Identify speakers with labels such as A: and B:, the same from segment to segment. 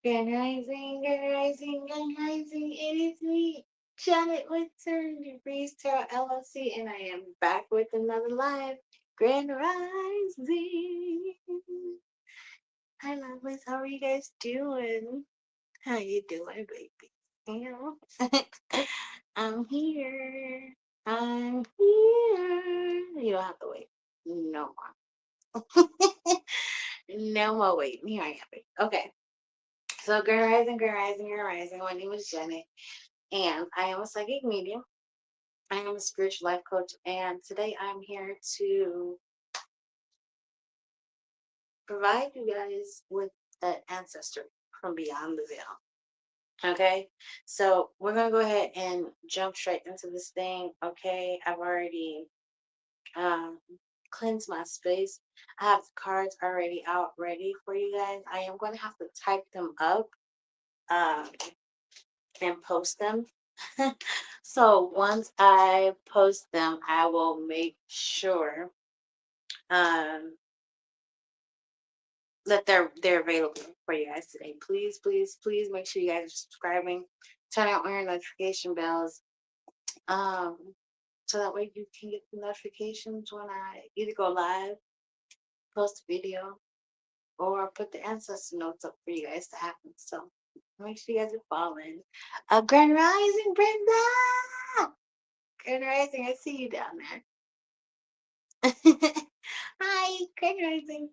A: Grand Rising, Grand Rising, Grand Rising. It is me, Janet with Serenity Tarot LLC, and I am back with another live Grand Rising. Hi, lovelies. How are you guys doing? How you doing, baby? You know, I'm here. I'm here. You don't have to wait. No more. No more waiting. Here I am. Baby. Okay. So, Grand Rising, Grand Rising, Grand Rising. My name is Janet, and I am a psychic medium. I am a spiritual life coach, and today I'm here to provide you guys with an ancestor from beyond the veil. Okay, so we're gonna go ahead and jump straight into this thing. Okay, I've already um, cleansed my space. I have the cards already out ready for you guys. I am going to have to type them up. Um, and post them. So once I post them, I will make sure um, that they're available for you guys today. Please, please, please make sure you guys are subscribing. Turn on your notification bells. Um, so that way you can get the notifications when I either go live, post a video, or put the ancestor notes up for you guys to happen. So make sure you guys are following. Grand Rising, Brenda! Grand Rising, I see you down there. Hi, Grand Rising.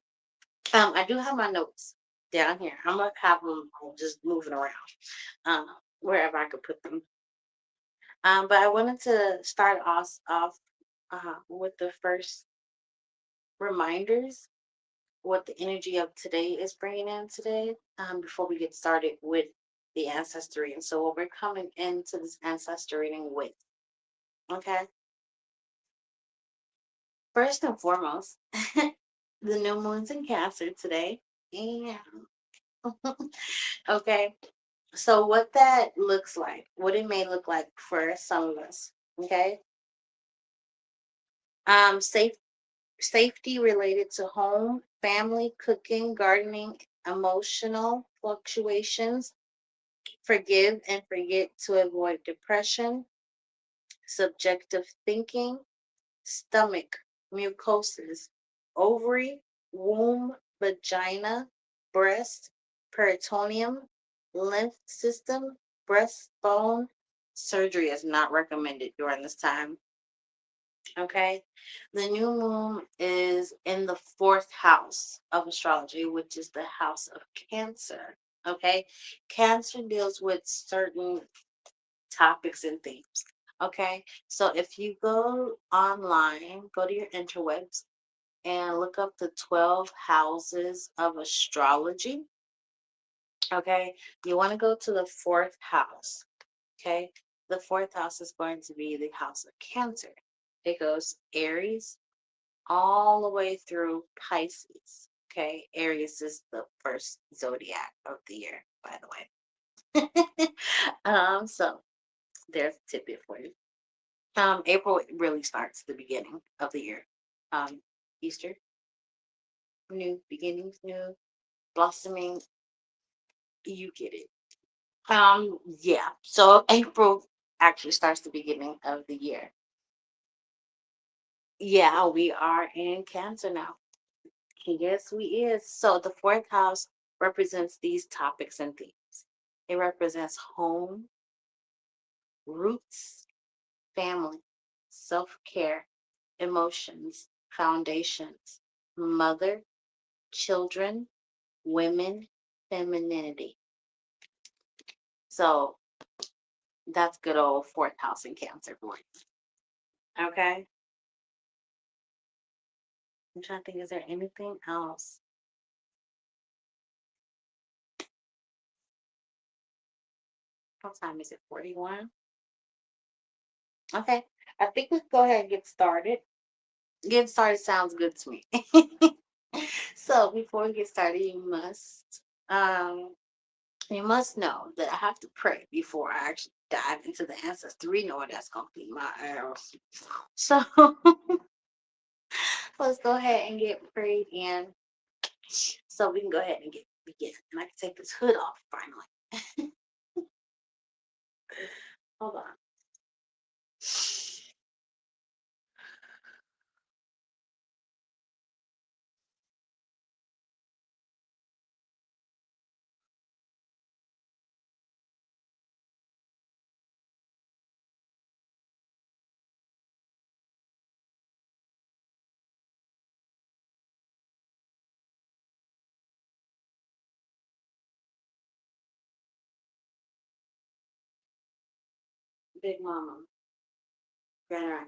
A: I do have my notes down here. I'm gonna have them just moving around, wherever I could put them. But I wanted to start off with the first reminders, what the energy of today is bringing in today. Before we get started with the ancestor reading. So what we're coming into this ancestor reading with, okay? First and foremost, the new moon's in Cancer today. And okay, so what that looks like, what it may look like for some of us, okay? Safe safety related to home, family, cooking, gardening, emotional fluctuations, forgive and forget to avoid depression, subjective thinking, stomach, mucosis, ovary, womb, vagina, breast, peritoneum, lymph system, breastbone. Surgery is not recommended during this time. Okay. The new moon is in the fourth house of astrology, which is the house of Cancer. Okay. Cancer deals with certain topics and themes. Okay, so if you go online, go to your interwebs and look up the 12 houses of astrology. Okay, you want to go to the fourth house. Okay, the fourth house is going to be the house of Cancer. It goes Aries all the way through Pisces. Okay, Aries is the first zodiac of the year, by the way. So there's a tidbit for you. April really starts the beginning of the year. Easter, new beginnings, new blossoming. You get it. Yeah. So April actually starts the beginning of the year. Yeah, we are in Cancer now. Yes, we is. So the fourth house represents these topics and themes. It represents home, roots, family, self-care, emotions, foundations, mother, children, women, femininity. So that's good old fourth house in Cancer for you. Okay. I'm trying to think, is there anything else? What time is it? 41? Okay. I think we can go ahead and get started. Getting started sounds good to me. So before we get started, um you must know that I have to pray before I actually dive into the ancestor reading, or that's gonna be my arrows. So let's go ahead and get prayed in so we can go ahead and get begin. And I can take this hood off finally. Hold on. Big Mama, Grand.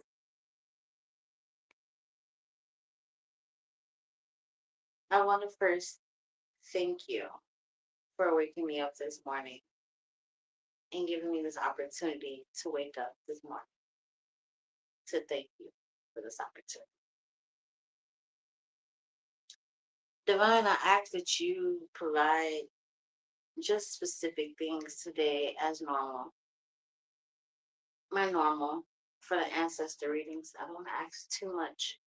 A: I want to first thank you for waking me up this morning and giving me this opportunity to wake up this morning. To thank you for this opportunity. Divine, I ask that you provide just specific things today as normal. My normal for the ancestor readings. I don't ask too much.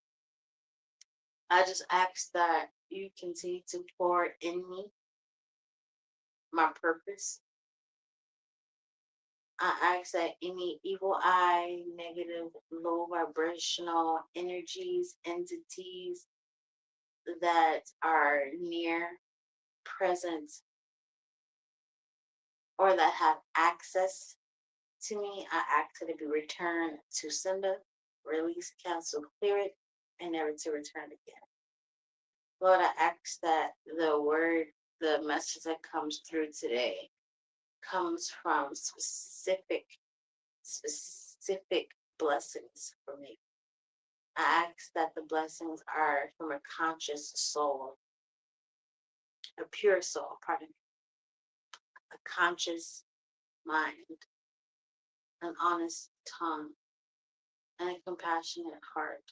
A: I just ask that you continue to pour in me my purpose. I ask that any evil eye, negative, low vibrational energies, entities that are near, present, or that have access to me, I ask that it be returned to sender, release, cancel, clear it, and never to return again. Lord, I ask that the word, the message that comes through today comes from specific blessings for me. I ask that the blessings are from a conscious soul, a pure soul, pardon me, a conscious mind, an honest tongue, and a compassionate heart.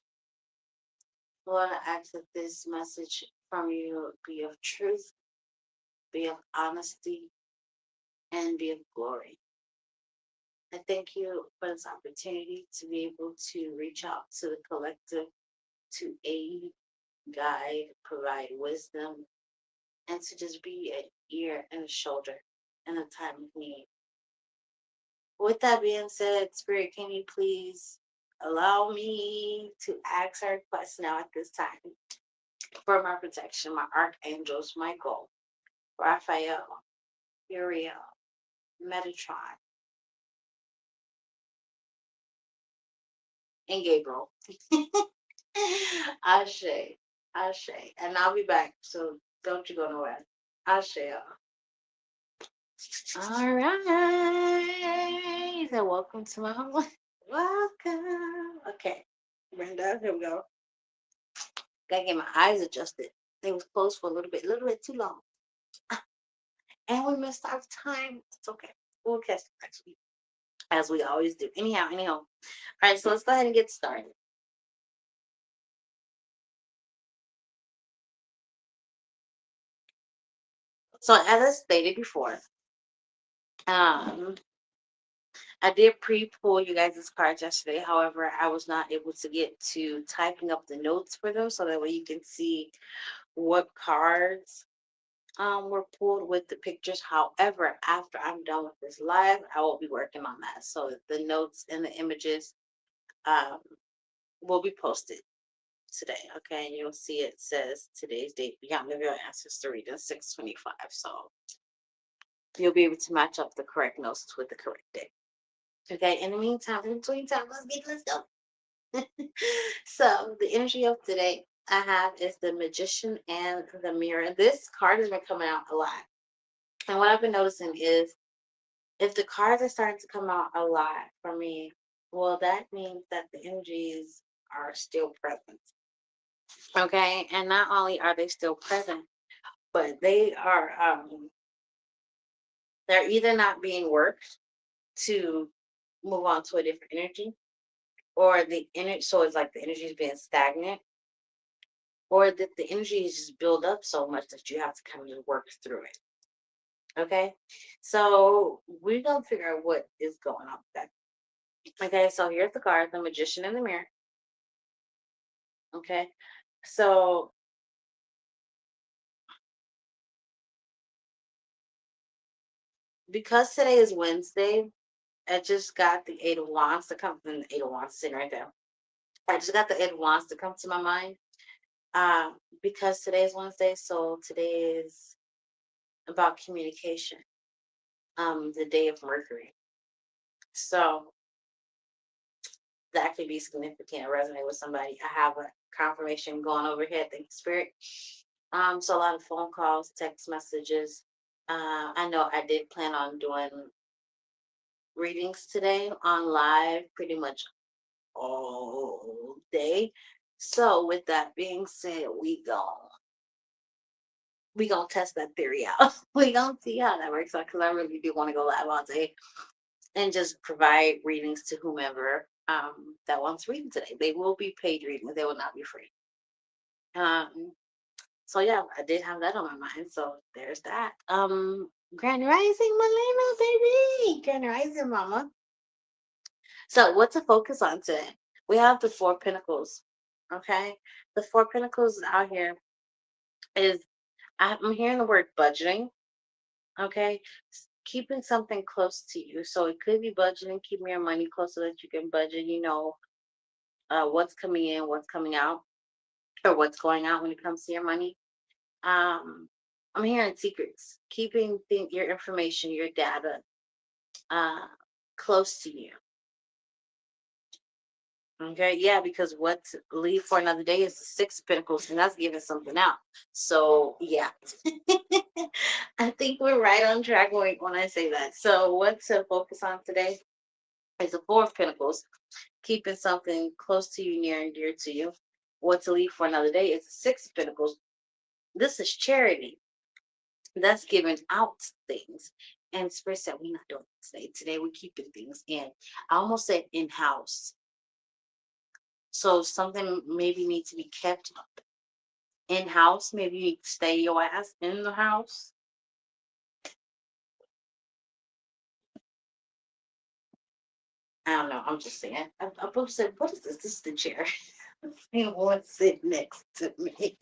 A: Lord, I ask that this message from you be of truth, be of honesty, and be of glory. I thank you for this opportunity to be able to reach out to the collective to aid, guide, provide wisdom, and to just be an ear and a shoulder in a time of need. With that being said, Spirit, can you please allow me to ask our request now at this time for my protection, my archangels, Michael, Raphael, Uriel, Metatron, and Gabriel. Ashe, Ashe. And I'll be back, so don't you go nowhere. Ashe. All right. So welcome to my home. Welcome. Okay. Brenda, here we go. Gotta get my eyes adjusted. They was closed for a little bit too long. And we missed our time. It's okay. We'll catch it next week, as we always do. Anyhow. All right, so let's go ahead and get started. So as I stated before, um, I did pre-pull you guys' cards yesterday. However, I was not able to get to typing up the notes for them so that way you can see what cards were pulled with the pictures. However, after I'm done with this live, I will be working on that. So the notes and the images um, will be posted today. Okay, and you'll see it says today's date beyond the real ancestor reading 625. So you'll be able to match up the correct notes with the correct date. Okay, in the meantime, in between time, let's go. So the energy of today I have is the Magician and the Mirror. This card has been coming out a lot. And what I've been noticing is if the cards are starting to come out a lot for me, well, that means that the energies are still present. Okay. And not only are they still present, but they're either not being worked to move on to a different energy, or the energy, so it's like the energy is being stagnant, or that the energy is just built up so much that you have to kind of work through it. Okay. So we're gonna figure out what is going on with that. Okay, so here's the card, the Magician in the Mirror. Okay, so because today is Wednesday, I just got the Eight of Wands to come, and the Eight of Wands sitting right there. I just got the Eight of Wands to come to my mind. Because today is Wednesday, so today is about communication. The day of Mercury. So that could be significant or resonate with somebody. I have a confirmation going overhead. Thank you, Spirit. So a lot of phone calls, text messages. I know I did plan on doing readings today on live pretty much all day. So with that being said, we gonna test that theory out. We gonna see how that works out because I really do want to go live all day and just provide readings to whomever that wants reading today. They will be paid readings. They will not be free. Um, so yeah, I did have that on my mind. So there's that. Grand Rising Malena, baby. Grand Rising Mama. So what to focus on today? We have the Four Pentacles. Okay. The Four Pentacles out here is I'm hearing the word budgeting. Okay. Keeping something close to you. So it could be budgeting, keeping your money close so that you can budget, what's coming in, what's coming out, or what's going out when it comes to your money. Um, I'm hearing secrets, keeping your information, your data uh, close to you. Okay, yeah, because what to leave for another day is the Six of Pentacles, and that's giving something out. So yeah, I think we're right on track when I say that. So what to focus on today is the Four of Pentacles, keeping something close to you, near and dear to you. What to leave for another day is the Six of Pentacles. This is charity. That's giving out things. And Spirit said, we're not doing it today. Today we're keeping things in. I almost said in-house. So something maybe needs to be kept in-house. Maybe you need to stay your ass in the house. I don't know. I'm just saying. I both said, what is this? This is the chair. And one sit next to me.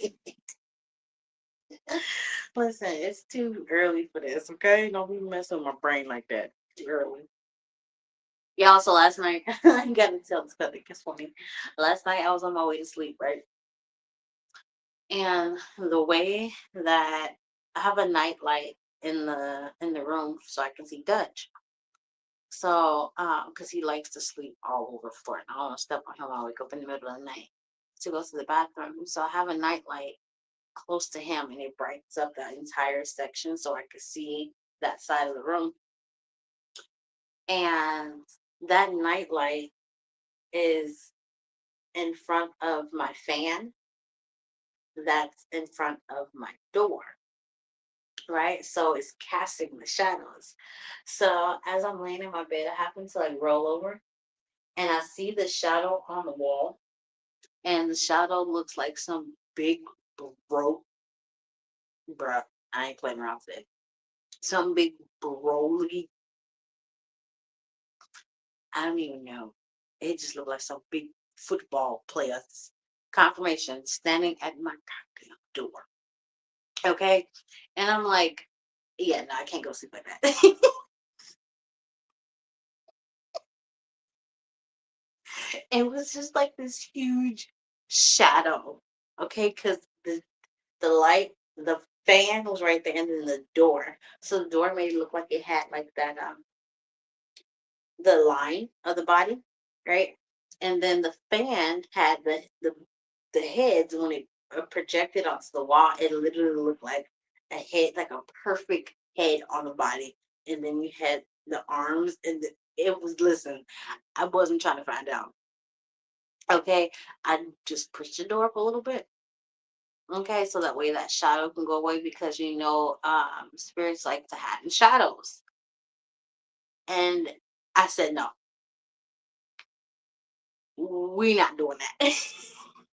A: Listen, it's too early for this, okay? Don't be messing with my brain like that. Too early. Yeah, also last night, I gotta tell this because it's funny. Last night I was on my way to sleep, right? And the way that I have a night light in the room so I can see Dutch. So, because he likes to sleep all over the floor, and I don't want to step on him. I wake up in the middle of the night to go to the bathroom. So I have a night light close to him, and it brightens up that entire section so I could see that side of the room. And that night light is in front of my fan that's in front of my door, right? So it's casting the shadows. So as I'm laying in my bed, I happen to like roll over and I see the shadow on the wall, and the shadow looks like some big bro, bruh. I ain't playing around with it. Some big broly, I don't even know. It just looked like some big football player. Confirmation standing at my goddamn door. Okay. And I'm like, yeah, no, I can't go sleep like that. It was just like this huge shadow. Okay, because the light, the fan was right there, and then the door. So the door made it look like it had like that the line of the body, right? And then the fan had the heads when it projected onto the wall. It literally looked like a head, like a perfect head on the body. And then you had the arms, and it was. Listen, I wasn't trying to find out. Okay, I just pushed the door up a little bit. Okay, so that way that shadow can go away because spirits like to hide in shadows. And I said no, we're not doing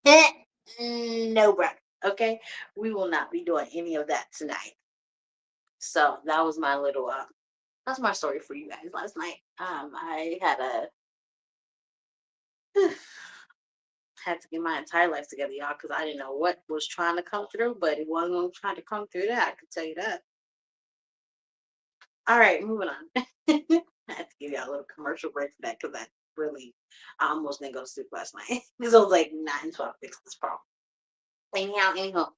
A: that. No, bro. Okay, we will not be doing any of that tonight. So that was my little that's my story for you guys last night. I had to get my entire life together, y'all, because I didn't know what was trying to come through, but it wasn't trying to come through that. I can tell you that. All right, moving on. I had to give y'all a little commercial break for that because I almost didn't go to sleep last night because I was like 9 12 fix this problem. Anyhow.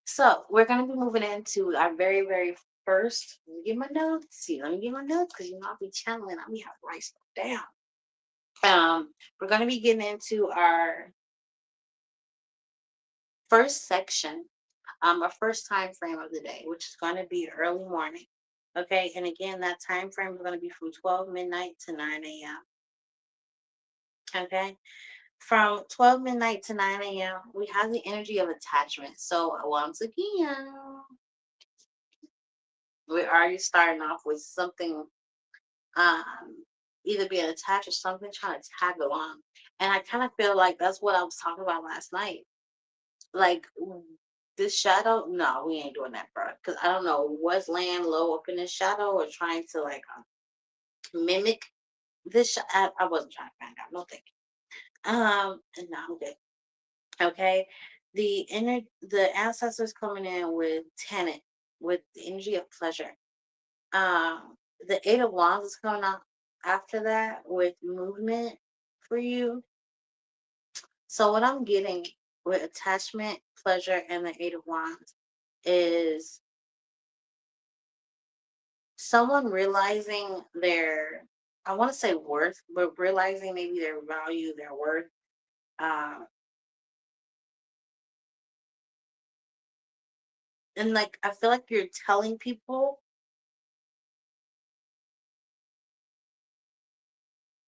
A: So we're gonna be moving into our very, very first. Let me get my notes. See, let me get my notes because I'll be channeling. I'll be having to write stuff down. We're gonna be getting into our first section, our first time frame of the day, which is gonna be early morning. Okay, and again, that time frame is gonna be from 12 midnight to 9 a.m. Okay, from 12 midnight to 9 a.m., we have the energy of attachment. So once again, we're already starting off with something, either being attached or something trying to tag along. And I kind of feel like that's what I was talking about last night. Like this shadow, no, we ain't doing that, bro. Because I don't know what's laying low up in this shadow or trying to like mimic this. I wasn't trying to find out. No, thank you. And now I'm good. Okay, the ancestors coming in with tenant, with the energy of pleasure. The Eight of Wands is coming out after that with movement for you. So what I'm getting with attachment, pleasure, and the Eight of Wands is someone realizing their, I want to say worth, but realizing maybe their value, their worth. Um, and like I feel like you're telling people.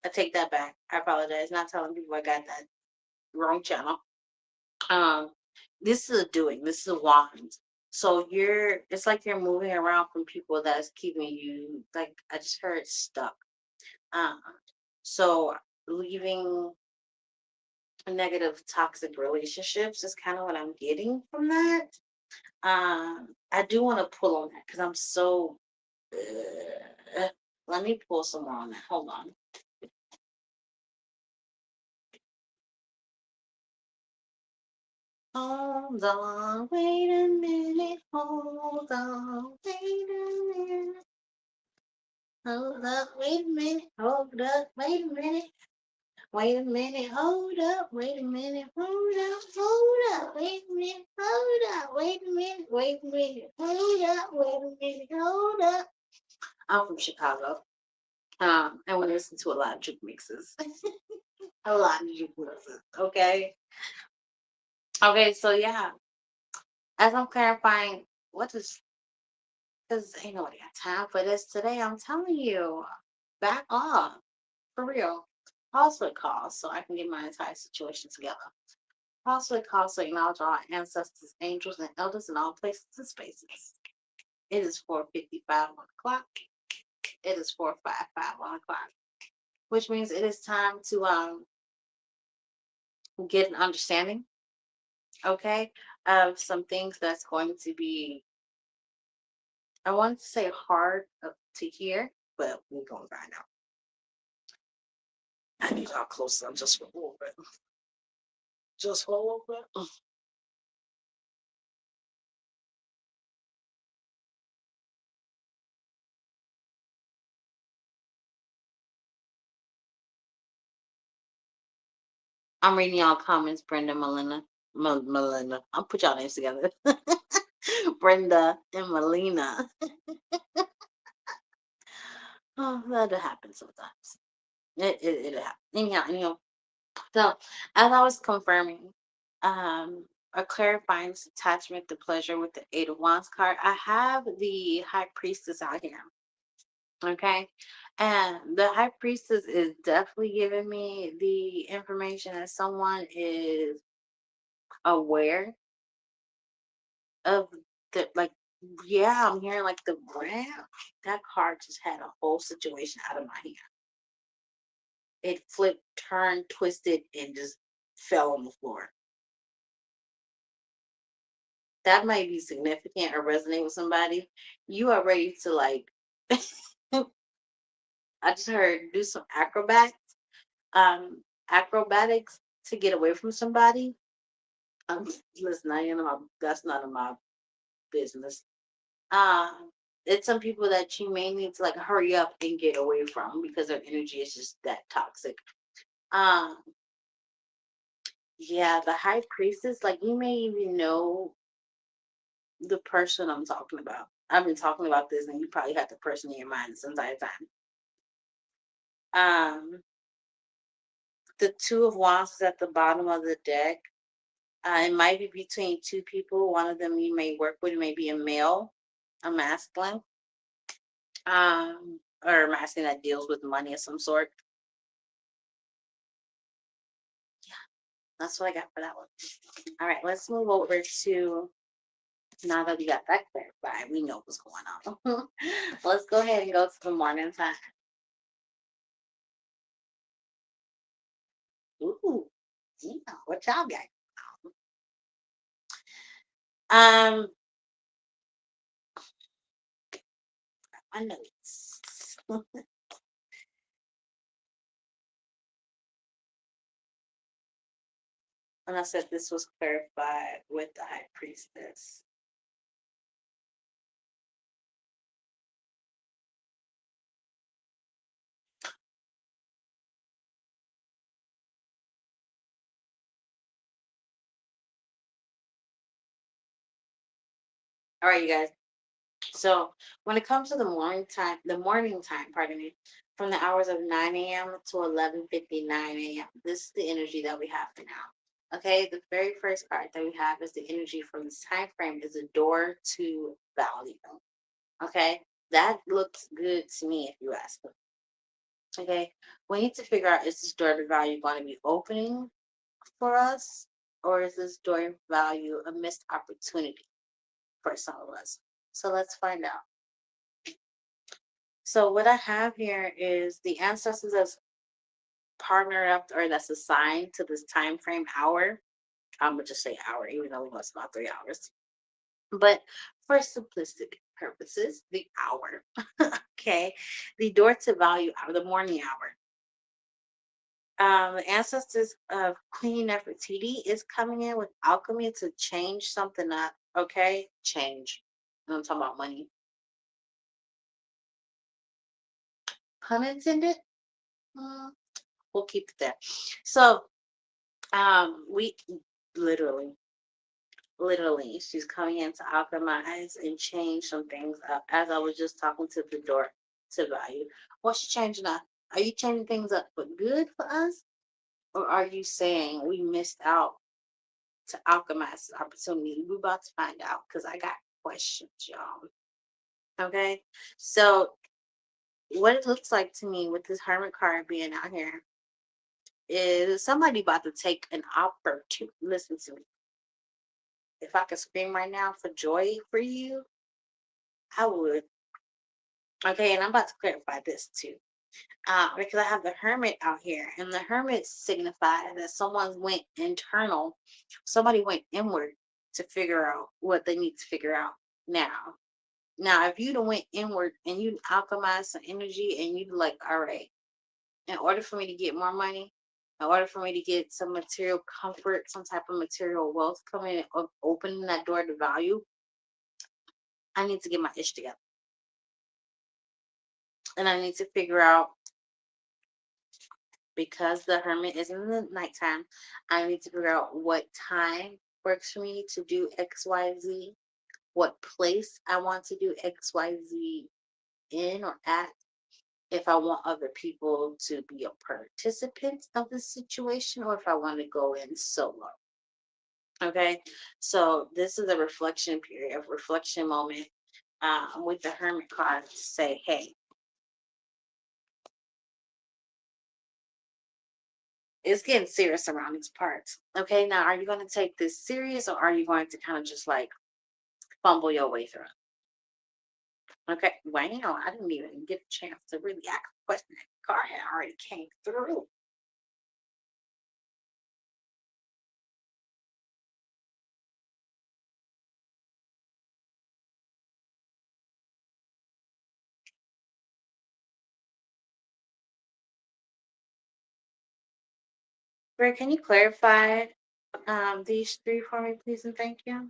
A: I take that back. I apologize. Not telling people I got that wrong channel. Um, this is a doing. This is a want. So it's like you're moving around from people that's keeping you, like I just heard, stuck. Um, so leaving negative, toxic relationships is kind of what I'm getting from that. I do want to pull on that because I'm so. Let me pull some more on that. Hold on. Hold on, wait a minute, hold on, wait a minute, hold up, wait a minute, hold up, wait a minute, wait a minute, hold up, wait a minute, hold up, wait a minute, hold up, wait a minute, wait a minute, hold up, wait a minute, hold up. I'm from Chicago, and we listen to a lot of juke mixes, a lot of juke mixes. Okay, so yeah, as I'm clarifying, what is because ain't nobody got time for this today. I'm telling you, back off for real. Also, call so I can get my entire situation together. Also, call so acknowledge all our ancestors, angels, and elders in all places and spaces. It is 4:55 on the clock. It is 4:55 on the clock, which means it is time to get an understanding, okay, of some things that's going to be, I want to say hard to hear, but we're gonna find out. I need y'all closer just for a little bit. Just for a little bit. I'm reading y'all comments, Brenda, Melina. I'll put y'all names together. Brenda and Melina. Oh, that'll happen sometimes. It'll happen. Anyhow. So, as I was confirming, or clarifying this attachment to pleasure with the Eight of Wands card, I have the High Priestess out here. Okay. And the High Priestess is definitely giving me the information that someone is aware of the, like, yeah, I'm hearing like the brand. That card just had a whole situation out of my hand. It flipped, turned, twisted, and just fell on the floor. That might be significant or resonate with somebody. You are ready to like I just heard do some acrobatics to get away from somebody. Listen, that's none of my business. it's some people that you may need to like hurry up and get away from because their energy is just that toxic. Um, yeah, the high priestess, like you may even know the person I'm talking about. I've been talking about this, and you probably had the person in your mind this entire time. The two of wands is at the bottom of the deck. It might be between two people. One of them you may work with may be a male, a masculine, or a masculine that deals with money of some sort. That's what I got for that one. All right, let's move over to, now that we got that clarified, we know what's going on. Let's go ahead and go to the morning time. Ooh, what y'all got? Um, my notes. And I said this was clarified with the high priestess. All right, you guys. So when it comes to the morning time, pardon me, from the hours of 9 a.m. to 11:59 a.m., this is the energy that we have for now. Okay, the very first card that we have is the energy from this time frame is a door to value. Okay, that looks good to me if you ask me. Okay, we need to figure out, is this door to value going to be opening for us, or is this door to value a missed opportunity for some of us? So let's find out. So what I have here is the ancestors that's partnered up or that's assigned to this time frame hour. I'm gonna just say hour, even though we know it's about 3 hours. But for simplistic purposes, the hour. Okay. The door to value hour, the morning hour. The ancestors of Queen Nefertiti is coming in with alchemy to change something up. Okay, change. I'm talking about money. Pun intended. Mm, we'll keep it there. So, we literally, literally, she's coming in to alchemize and change some things up. As I was just talking to the door to value, what's she changing up? Are you changing things up for good for us, or are you saying we missed out to alchemize this opportunity? We're about to find out because I got questions, y'all. Okay, so what it looks like to me with this hermit card being out here is somebody about to take an opportunity. Listen to me. If I could scream right now for joy for you, I would. Okay, and I'm about to clarify this too. Because I have the hermit out here, and the hermit signifies that someone went internal, somebody went inward to figure out what they need to figure out now. Now, if you'd have went inward and you alchemized some energy and you like, all right, in order for me to get more money, in order for me to get some material comfort, some type of material wealth coming in, opening that door to value, I need to get my ish together. And I need to figure out, because the hermit is in the nighttime, I need to figure out what time works for me to do XYZ, what place I want to do XYZ in or at, if I want other people to be a participant of the situation, or if I want to go in solo. Okay, so this is a reflection period, a reflection moment with the hermit card to say, hey, it's getting serious around these parts. Okay, now are you going to take this serious, or are you going to kind of just like fumble your way through it? Okay, wow, I didn't even get a chance to really ask a question. That card had already came through. Greg, can you clarify these three for me, please, and thank you?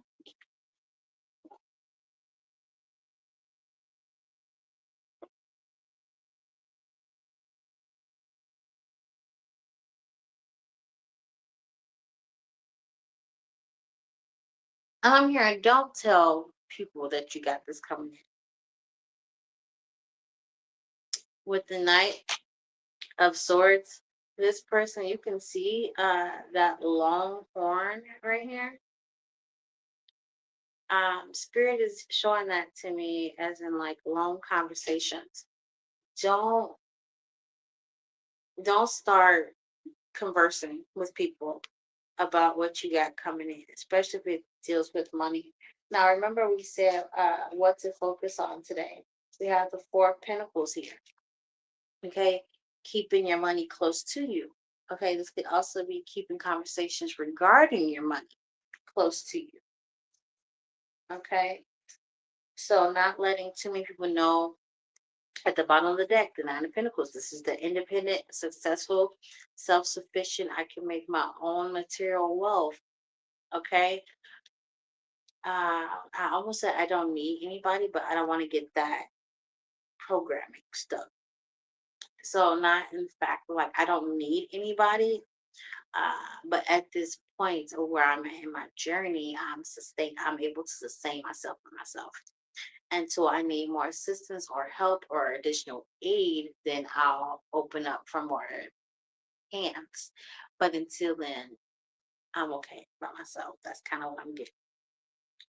A: I'm here. Don't tell people that you got this coming in. With the Knight of Swords, this person, you can see that long horn right here. Spirit is showing that to me as in like long conversations. Don't don't start conversing with people about what you got coming in, especially if it deals with money. Now, remember we said what to focus on today. We have the Four of Pentacles here. Okay, keeping your money close to you. Okay, this could also be keeping conversations regarding your money close to you. Okay, so not letting too many people know. At the bottom of the deck, the Nine of Pentacles. This is the independent, successful, self-sufficient. I can make my own material wealth. Okay. I almost said I don't need anybody, but I don't want to get that programming stuff. So not in fact like I don't need anybody. But at this point of where I'm at in my journey, I'm able to sustain myself for myself. Until I need more assistance or help or additional aid, then I'll open up for more hands. But until then, I'm okay by myself. That's kind of what I'm getting.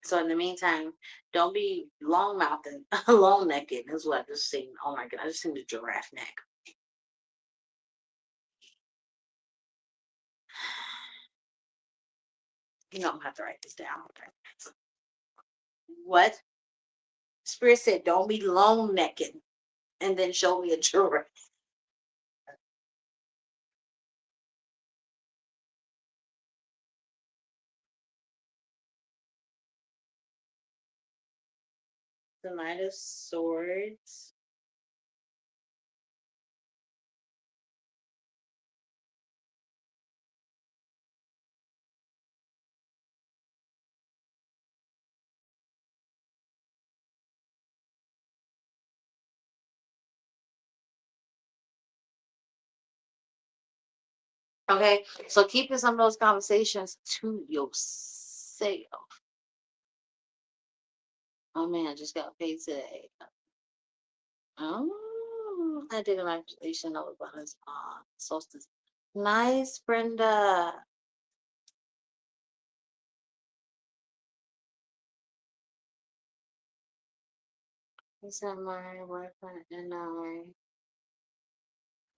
A: So in the meantime, don't be long mouthed and long necked. Is what I just seen. Oh my god, I just seen the giraffe neck. You know I'm gonna have to write this down. Okay. What? Spirit said, don't be long necked and then show me a giraffe. The Knight of Swords. Okay, so keeping some of those conversations to yourself. Oh man, I just got paid today. Oh, I did an activation of abundance on solstice. Nice, Brenda. He said my boyfriend and I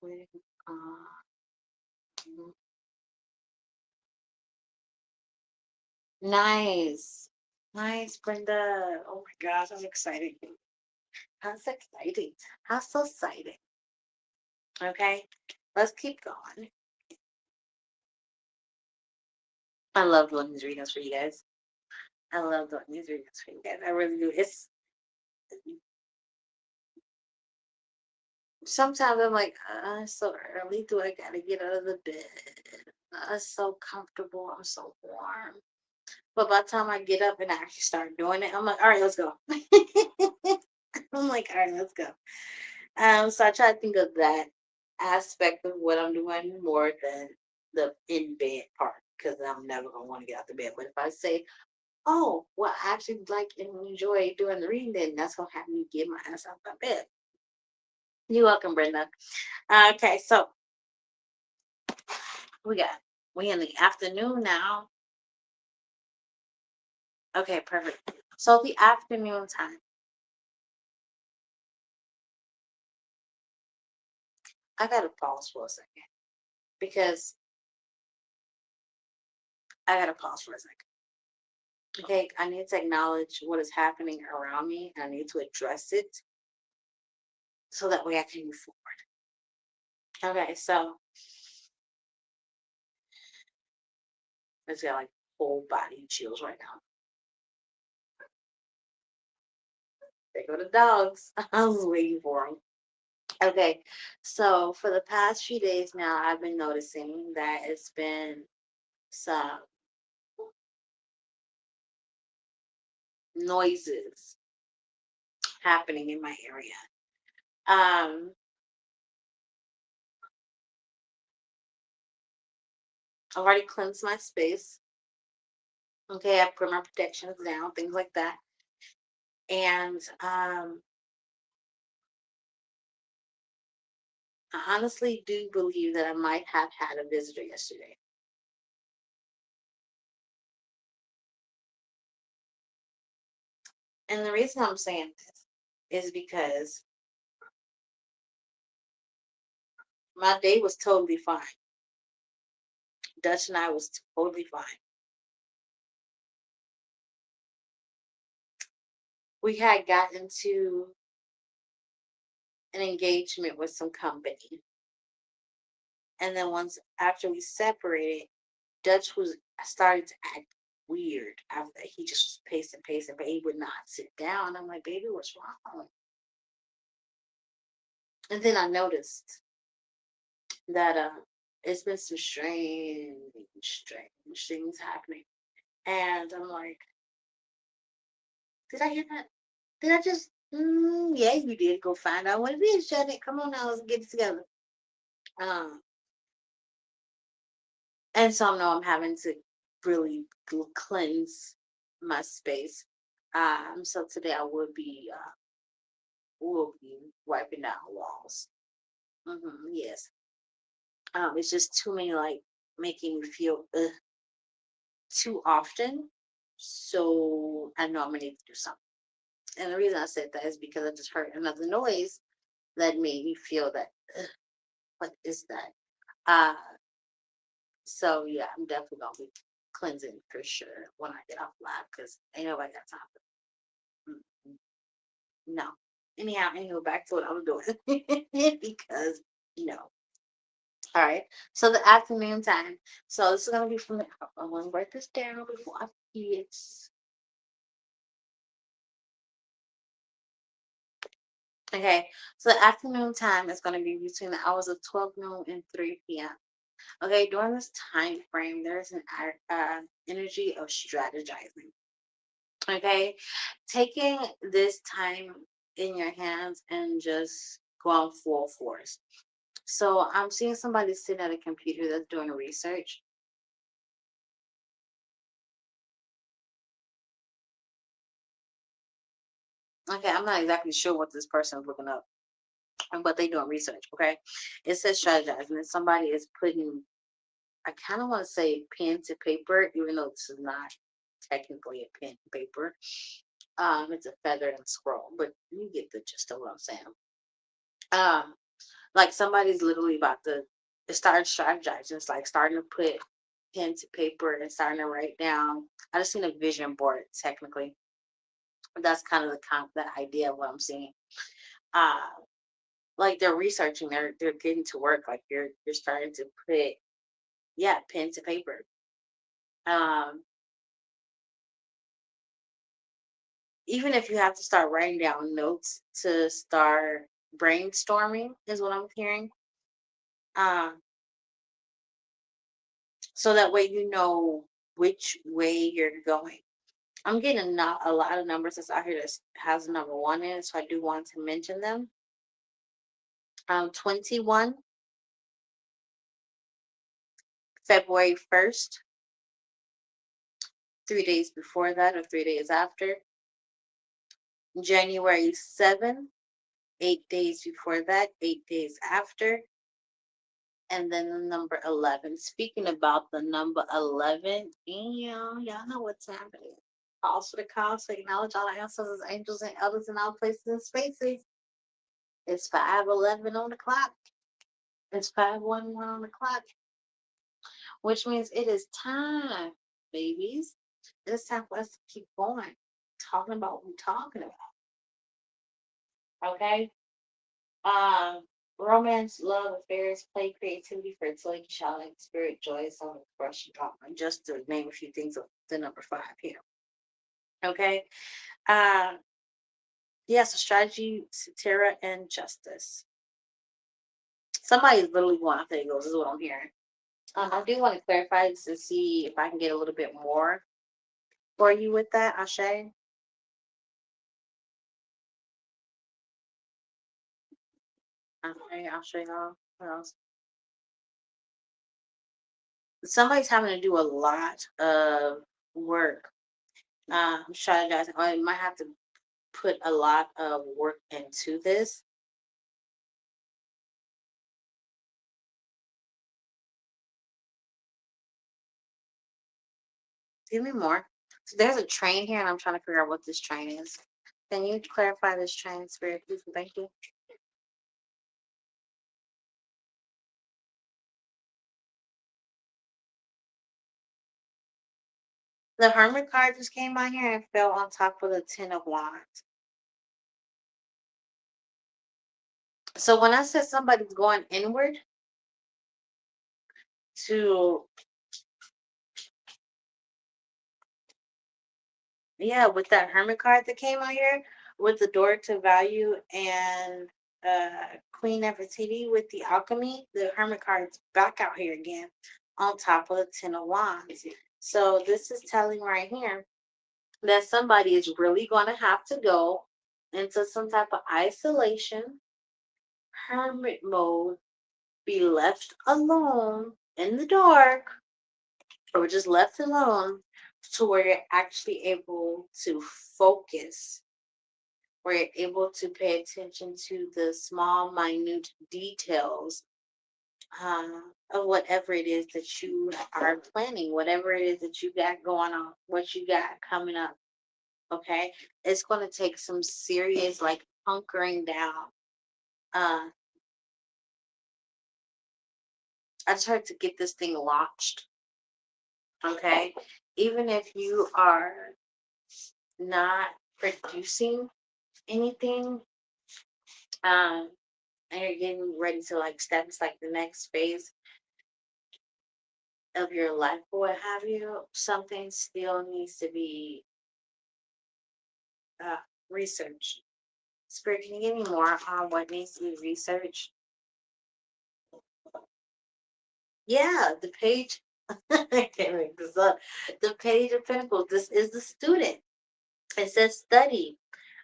A: we mm, nice. Nice, Brenda. Oh my gosh, I'm excited. That's exciting. How so exciting. Okay, let's keep going. I love doing these readings for you guys. I love doing these readings for you guys. I really do. It's sometimes I'm like, it's so early. Do I gotta get out of the bed? It's so comfortable. I'm so warm. But by the time I get up and I actually start doing it, I'm like, all right, let's go. I'm like, all right, let's go. So I try to think of that aspect of what I'm doing more than the in bed part because I'm never gonna want to get out the bed. But if I say, oh, well, I actually like and enjoy doing the reading, then that's gonna have me get my ass out of bed. You're welcome, Brenda. Okay, so we got we in the afternoon now. Okay, perfect. So the afternoon time, I gotta pause for a second because I gotta pause for a second. Okay, I need to acknowledge what is happening around me and I need to address it so that way I can move forward. Okay, so let's get like whole body chills right now. There go the dogs. I was waiting for them. Okay, so for the past few days now, I've been noticing that it's been some noises happening in my area. Um, I've already cleansed my space. Okay, I put my protections down, things like that. And I honestly do believe that I might have had a visitor yesterday. And the reason I'm saying this is because my day was totally fine. Dutch and I was totally fine. We had gotten to an engagement with some company. And then once after we separated, Dutch was started to act weird after he just was pacing, but he would not sit down. I'm like, baby, what's wrong? And then I noticed that it's been some strange things happening. And I'm like, did I hear that? Did I just yeah, you did. Go find out what it is, Janet. Come on now, let's get it together. Um and so now I'm having to really cleanse my space. So today I will be wiping down walls. Yes. It's just too many like making me feel too often. So I know I'm gonna need to do something. And the reason I said that is because I just heard another noise that made me feel that what is that? Uh so yeah, I'm definitely gonna be cleansing for sure when I get off live because ain't nobody got time for no. Anyhow, back to what I was doing because no. All right. So the afternoon time. So this is gonna be from the. I want to write this down before I forget. Okay. So the afternoon time is gonna be between the hours of 12 noon and 3 p.m. Okay. During this time frame, there's an energy of strategizing. Okay. Taking this time in your hands and just going full force. So I'm seeing somebody sitting at a computer that's doing research. Okay, I'm not exactly sure what this person is looking up, but they doing research. Okay, it says strategizing, and somebody is putting. I kind of want to say pen to paper, even though this is not technically a pen to paper. It's a feather and scroll, but you get the gist of what I'm saying. Um, like somebody's literally about to start strategizing. It's like starting to put pen to paper and starting to write down. I just seen a vision board technically. That's kind of the idea of what I'm seeing. Uh, like they're researching, they're getting to work. Like you're starting to put yeah pen to paper. Um, Even if you have to start writing down notes to start brainstorming is what I'm hearing. Um, so that way you know which way you're going. I'm getting a lot of numbers that's out here that has number one in it, so I do want to mention them. 21, February 1st, 3 days before that or 3 days after, January 7th, 8 days before that, 8 days after, and then the number 11. Speaking about the number 11, y'all know what's happening. Calls for the cause to acknowledge all our ancestors, angels, and others in all places and spaces. It's 5:11 on the clock. It's 5:11 on the clock, which means it is time, babies. It's time for us to keep going, talking about what we're talking about. Okay? Um, Romance, love, affairs, play, creativity, fertility, child, spirit, joy, self expression, trauma, just to name a few things of the number five here. Okay. Uh, yeah, so strategy, satira, and justice. Somebody's literally going after Eagles, is what I'm hearing. I do want to clarify this to see if I can get a little bit more for you with that, Ashe. Ashe, what else? Somebody's having to do a lot of work. Strategizing. I might have to put a lot of work into this. Give me more. So there's a train here, and I'm trying to figure out what this train is. Can you clarify this train, Spirit, please? Thank you. The Hermit card just came out here and fell on top of the Ten of Wands. So when I said somebody's going inward to, yeah, with that Hermit card that came out here, with the door to value and Queen Nefertiti with the alchemy, the Hermit card's back out here again on top of the Ten of Wands. So this is telling right here that somebody is really going to have to go into some type of isolation, hermit mode, be left alone in the dark, or just left alone to where you're actually able to focus, where you're able to pay attention to the small, minute details of whatever it is that you are planning, whatever it is that you got going on, what you got coming up. Okay, it's going to take some serious, like, hunkering down. Uh, I just heard to get this thing launched. Okay, even if you are not producing anything, um, and you're getting ready to like step into like the next phase of your life or what have you, something still needs to be uh, researched. Spirit, can you give me more on what needs to be researched? Yeah, the page. I can't make this up. The page of Pentacles. This is the student. It says study,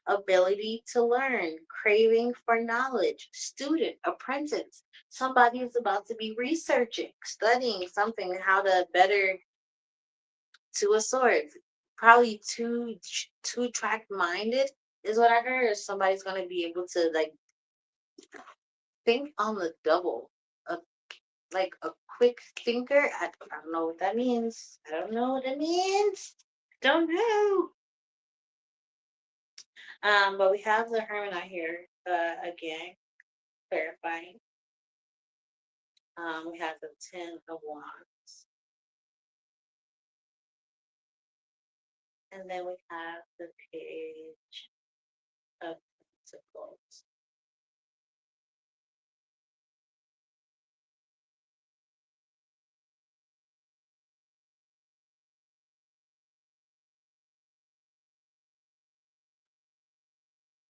A: ability to learn, craving for knowledge, student, apprentice. Somebody is about to be researching, studying something, how to better to a sword. Probably two track minded is what I heard. Somebody's gonna be able to like think on the double. A, like a quick thinker. I don't know what that means. I don't know what that means. Don't know. But we have the Hermit out here again, clarifying. We have the Ten of Wands. And then we have the Page of Pentacles.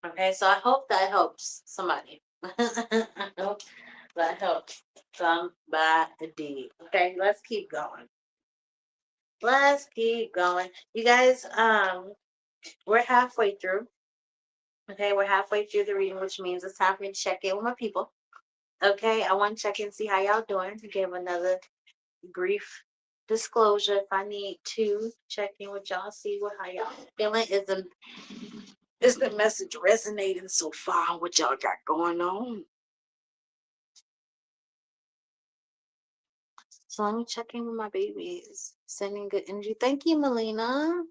A: Okay, so I hope that helps somebody. I hope that helps somebody. Okay, let's keep going. Let's keep going. You guys, we're halfway through. Okay, we're halfway through the reading, which means it's time for me to check in with my people. Okay, I want to check in, see how y'all doing. Give another brief disclosure if I need to. Check in with y'all, see what how y'all feeling. Is the message resonating so far? What y'all got going on? So let me check in with my babies. Sending good energy. Thank you, Melina.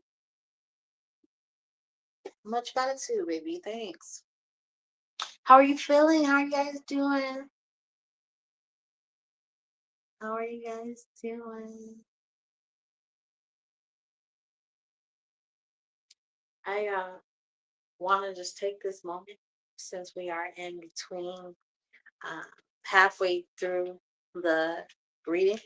A: Much gratitude, baby. Thanks. How are you feeling? How are you guys doing? How are you guys doing? I want to just take this moment since we are in between, uh, halfway through the reading.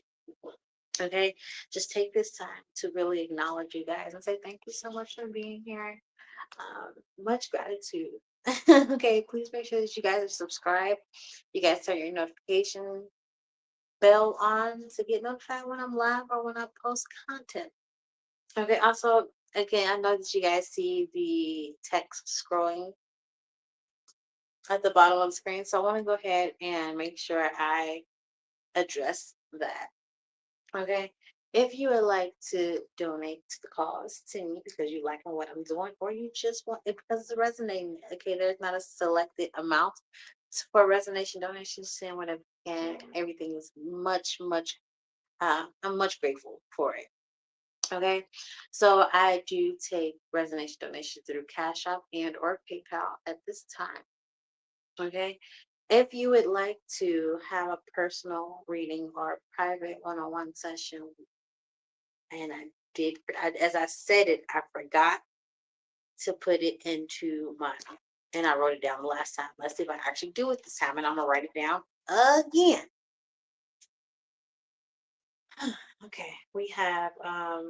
A: Okay, just take this time to really acknowledge you guys and say thank you so much for being here. Much gratitude. Okay, please make sure that you guys are subscribed. You guys turn your notification bell on to get notified when I'm live or when I post content. Okay, also, again, I know that you guys see the text scrolling at the bottom of the screen, so I want to go ahead and make sure I address that. Okay, If you would like to donate to the cause to me because you like what I'm doing, or you just want it because it's resonating, okay, there's not a selected amount for resonation donations. Send whatever you can. Everything is much, much. I'm much grateful for it. Okay, so I do take resonation donations through Cash App and or PayPal at this time. Okay, if you would like to have a personal reading or a private one-on-one session, and as I said it, I forgot to put it into my, and I wrote it down the last time. Let's see if I actually do it this time, and I'm gonna write it down again. Okay, we have all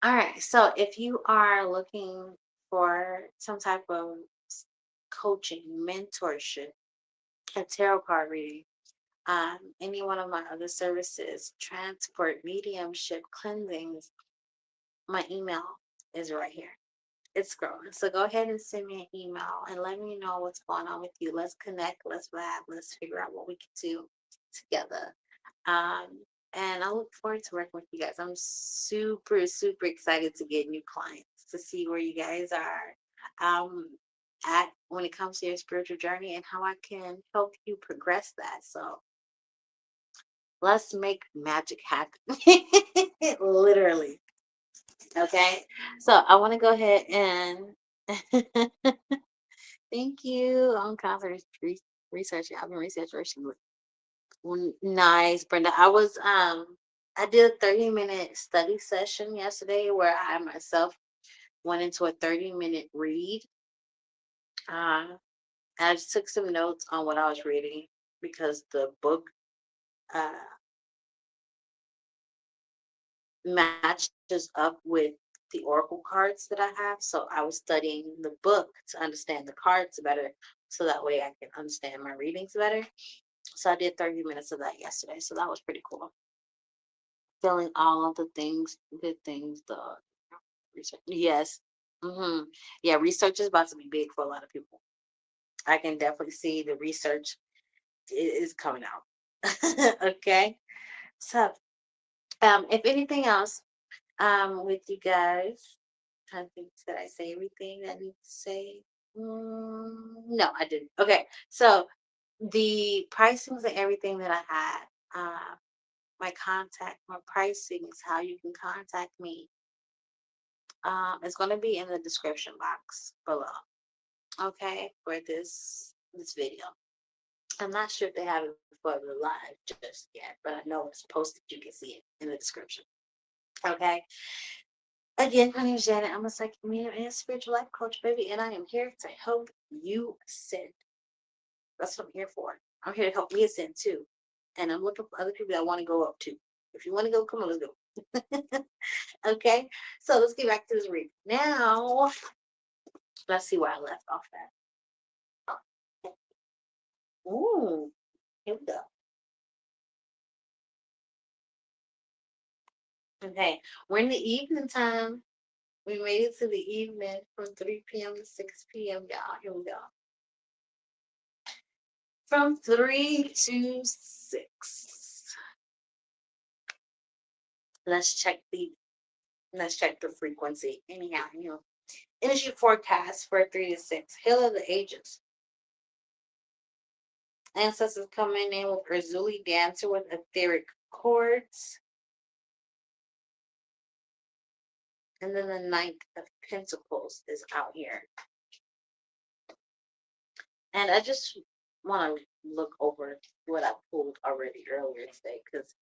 A: right. So if you are looking for some type of coaching, mentorship, a tarot card reading, any one of my other services, transport, mediumship, cleansings, my email is right here. It's growing. So go ahead and send me an email and let me know what's going on with you. Let's connect, let's vibe, let's figure out what we can do together. Um, and I look forward to working with you guys. I'm super, super excited to get new clients, to see where you guys are at when it comes to your spiritual journey and how I can help you progress that. So let's make magic happen. Literally. Okay. So I want to go ahead and thank you. I'm constantly researching. I've been researching. Nice, Brenda. I did a 30-minute study session yesterday where I myself went into a 30-minute read. Uh, I just took some notes on what I was reading because the book uh, matches up with the oracle cards that I have. So I was studying the book to understand the cards better, so that way I can understand my readings better. So I did 30 minutes of that yesterday. So that was pretty cool. Feeling all of the things, good things, the research. Yes. Yeah, research is about to be big for a lot of people. I can definitely see the research is coming out. Okay. So, if anything else, with you guys, I think that I say everything that I need to say. No, I didn't. Okay. So the pricings and everything that I had, my contact, my pricings, how you can contact me, it's going to be in the description box below. Okay, for this video. I'm not sure if they have it for the live just yet, but I know it's posted. You can see it in the description. Okay. Again, my name is Janet. I'm a psychic medium and spiritual life coach, baby, and I am here to help you ascend. That's what I'm here for. I'm here to help me ascend too. And I'm looking for other people that want to go up too. If you want to go, come on, let's go. Okay. So let's get back to this reading. Now, let's see where I left off at. Ooh, here we go. Okay. We're in the evening time. We made it to the evening from 3 p.m. to 6 p.m., y'all. Here we go. From 3 to 6. Let's check the frequency. Anyhow, energy forecast for 3 to 6. Hill of the Ages. Ancestors coming in with Urzuli Dancer with etheric chords. And then the Knight of Pentacles is out here. And I just want to look over what I pulled already earlier today, because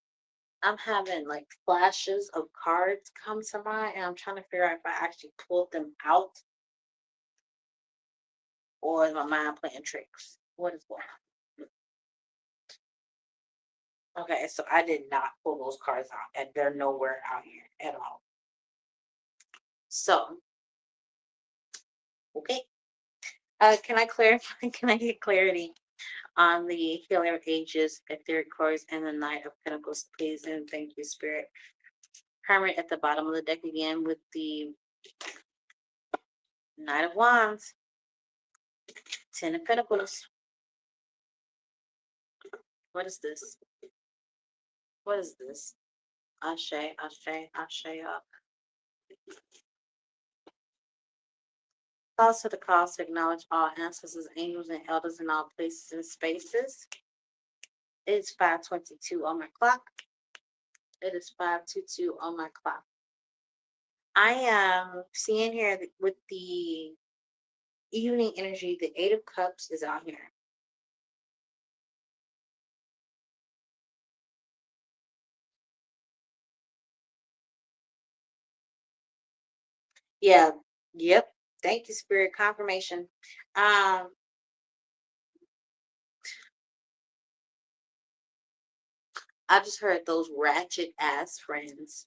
A: I'm having like flashes of cards come to mind, and I'm trying to figure out if I actually pulled them out or is my mind playing tricks. What is going on? Okay, so I did not pull those cards out, and they're nowhere out here at all. So, okay. Can I clarify? Can I get clarity on the Healer of Ages, Etheric Chords, and the Knight of Pentacles, please? And thank you, Spirit. Hermit at the bottom of the deck again with the Knight of Wands, Ten of Pentacles. What is this? What is this? Ashe, Ashe, Ashe. Calls to the cause to acknowledge all ancestors, angels, and elders in all places and spaces. It's 5:22 on my clock. It is 5:22 on my clock. I am seeing here with the evening energy, the Eight of Cups is out here. Yeah, yep. Thank you, Spirit. Confirmation. Um, I just heard those ratchet ass friends.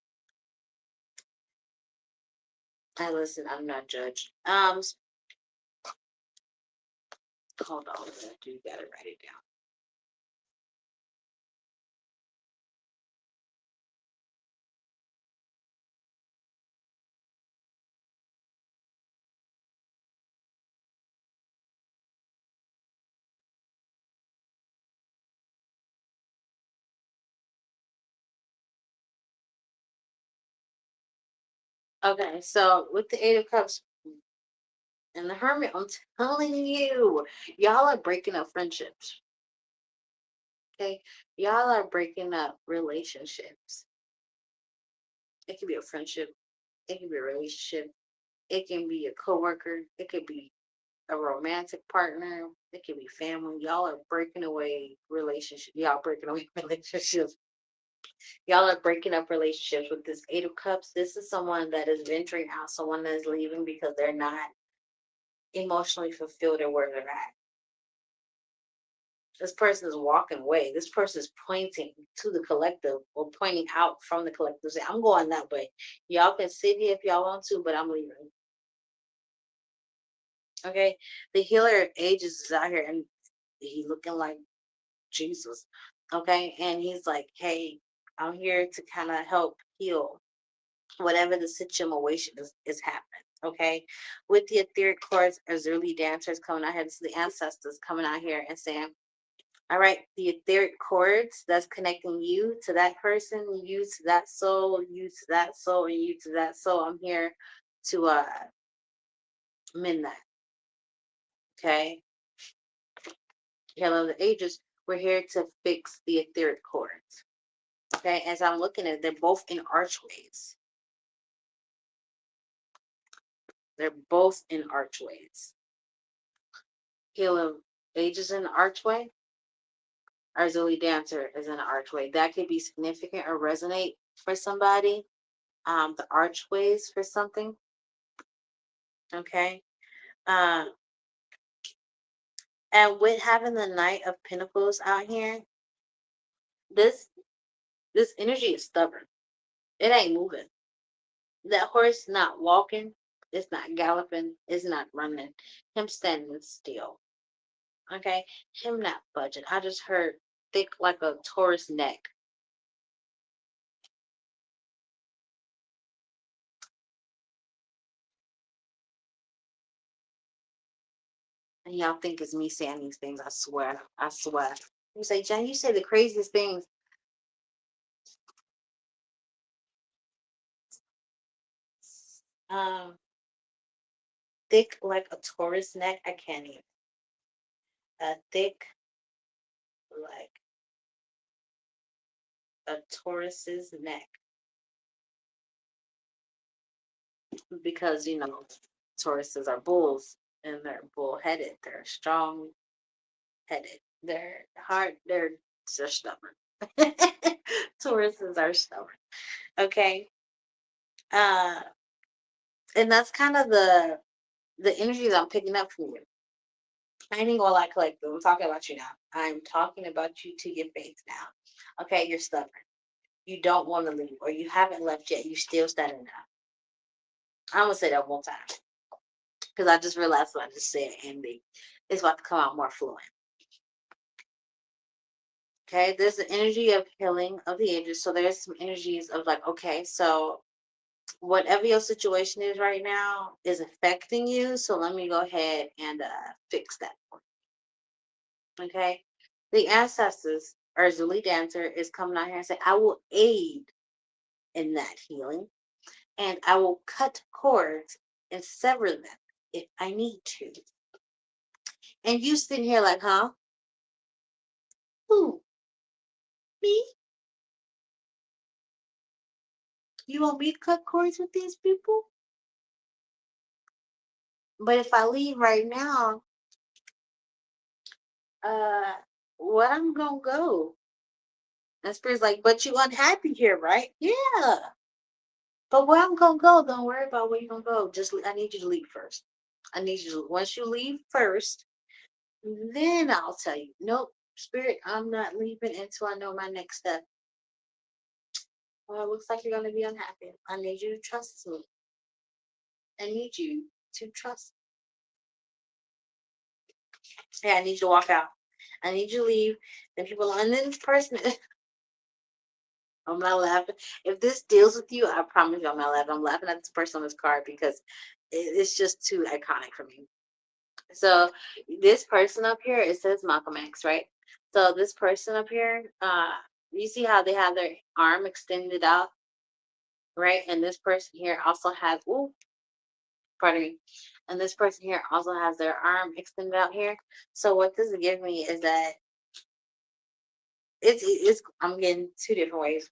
A: I listen, I'm not judged. Hold on, you gotta write it down. Okay, so with the Eight of Cups and the Hermit, I'm telling you, y'all are breaking up friendships. Okay, y'all are breaking up relationships. It could be a friendship, it can be a relationship, it can be a coworker, it could be a romantic partner, it could be family. Y'all are breaking away relationships. Y'all breaking away relationships. Y'all are breaking up relationships with this Eight of Cups. This is someone that is venturing out, someone that is leaving because they're not emotionally fulfilled at where they're at. This person is walking away. This person is pointing to the collective or pointing out from the collective. Say, I'm going that way. Y'all can sit here if y'all want to, but I'm leaving. Okay. The healer of ages is out here and he looking like Jesus. Okay. And he's like, hey, I'm here to kind of help heal whatever the situation is happening. Okay. With the etheric chords as early dancers coming out here, this is the ancestors coming out here and saying, all right, the etheric cords that's connecting you to that person, you to that soul, you to that soul, and you to that soul. I'm here to mend that. Okay. Hello, the ages. We're here to fix the etheric cords. Okay. As I'm looking at it, they're both in archways. They're both in archways. Hello, ages in the archway. Our Zuli dancer is in the archway. That could be significant or resonate for somebody. The archways for something. Okay. Um, and with having the Knight of Pentacles out here, this this energy is stubborn. It ain't moving. That horse not walking, it's not galloping, it's not running. Him standing still. Okay? Him not budging. I just heard thick like a Taurus neck. And y'all think it's me saying these things. I swear. I swear. You say, Jen, you say the craziest things. Um, thick like a Taurus neck. I can't even. Thick like a Taurus's neck. Because Tauruses are bulls and they're bull-headed. They're strong-headed. They're hard. They're stubborn. Tauruses are stubborn. Okay. Uh, and that's kind of the energies I'm picking up from you. I ain't gonna lie, collective. I'm talking about you now. I'm talking about you to your face now. Okay, you're stubborn. You don't want to leave, or you haven't left yet. You still standing now. I'm gonna say that one time because I just realized what I just said, and it's about to come out more fluent. Okay, there's the energy of healing of the ages. So there's some energies of like, okay, so whatever your situation is right now is affecting you. So let me go ahead and fix that. Okay. The ancestors or the lead dancer is coming out here and say, I will aid in that healing and I will cut cords and sever them if I need to. And you sitting here like, huh? Who? Me? You want me to cut cords with these people? But if I leave right now, uh, what I'm gonna go? And Spirit's like, but you unhappy here, right? Yeah. But where I'm gonna go, don't worry about where you're gonna go. I need you to leave first. I need you to, once you leave first, then I'll tell you. Nope, Spirit, I'm not leaving until I know my next step. Well, it looks like you're gonna be unhappy. I need you to trust me. I need you to trust me. Yeah, I need you to walk out. I need you to leave. Then people, and then this person, I'm not laughing. If this deals with you, I promise you I'm not laughing. I'm laughing at this person on this card because it's just too iconic for me. So this person up here, it says Malcolm X, right? So this person up here, you see how they have their arm extended out, right? And this person here also has, ooh, pardon me. And this person here also has their arm extended out here. So what this is giving me is that it's I'm getting two different ways.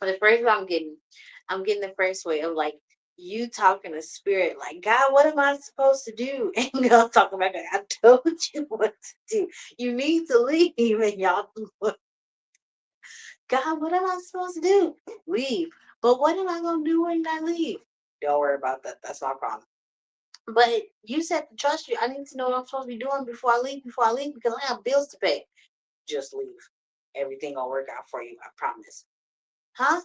A: The first one I'm getting the first way of like you talking to spirit, like, God, what am I supposed to do? And y'all talking about that. I told you what to do. You need to leave. And y'all, God, what am I supposed to do? Leave. But what am I going to do when I leave? Don't worry about that. That's my problem. But you said to trust you. I need to know what I'm supposed to be doing before I leave, because I have bills to pay. Just leave. Everything will work out for you. I promise. Huh?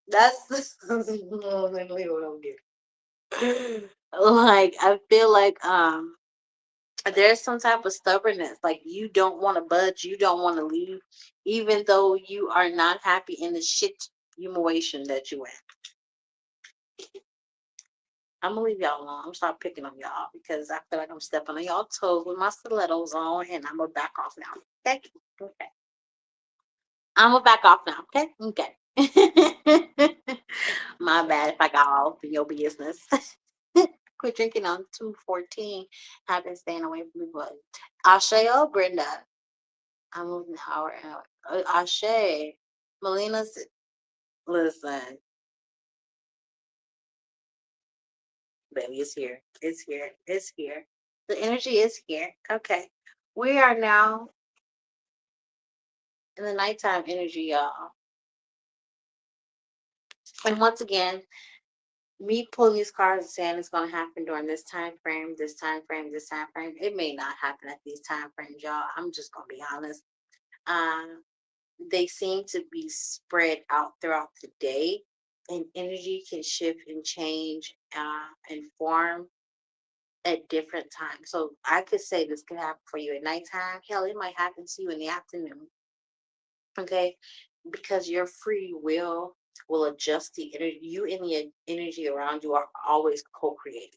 A: That's literally what I'm doing. Like I feel like there's some type of stubbornness. Like you don't want to budge, you don't want to leave, even though you are not happy in the shit humiliation that you in. I'm gonna leave y'all alone. I'm gonna stop picking on y'all because I feel like I'm stepping on y'all toes with my stilettos on, and I'm gonna back off now. Okay, okay. I'm gonna back off now. Okay, okay. My bad if I got all in your business. Quit drinking on 214. I've been staying away from the blood. Ashe, oh Brenda. I'm moving Howard out. Ashe. Melina's, listen, baby, it's here. It's here. It's here. The energy is here. Okay. We are now in the nighttime energy, y'all. And once again, me pulling these cards and saying it's going to happen during this time frame, this time frame, this time frame. It may not happen at these time frames, y'all. I'm just going to be honest. Um, they seem to be spread out throughout the day, and energy can shift and change and form at different times. So I could say this could happen for you at nighttime. Hell, it might happen to you in the afternoon. Okay, because your free will adjust the energy. You and the energy around you are always co-creating.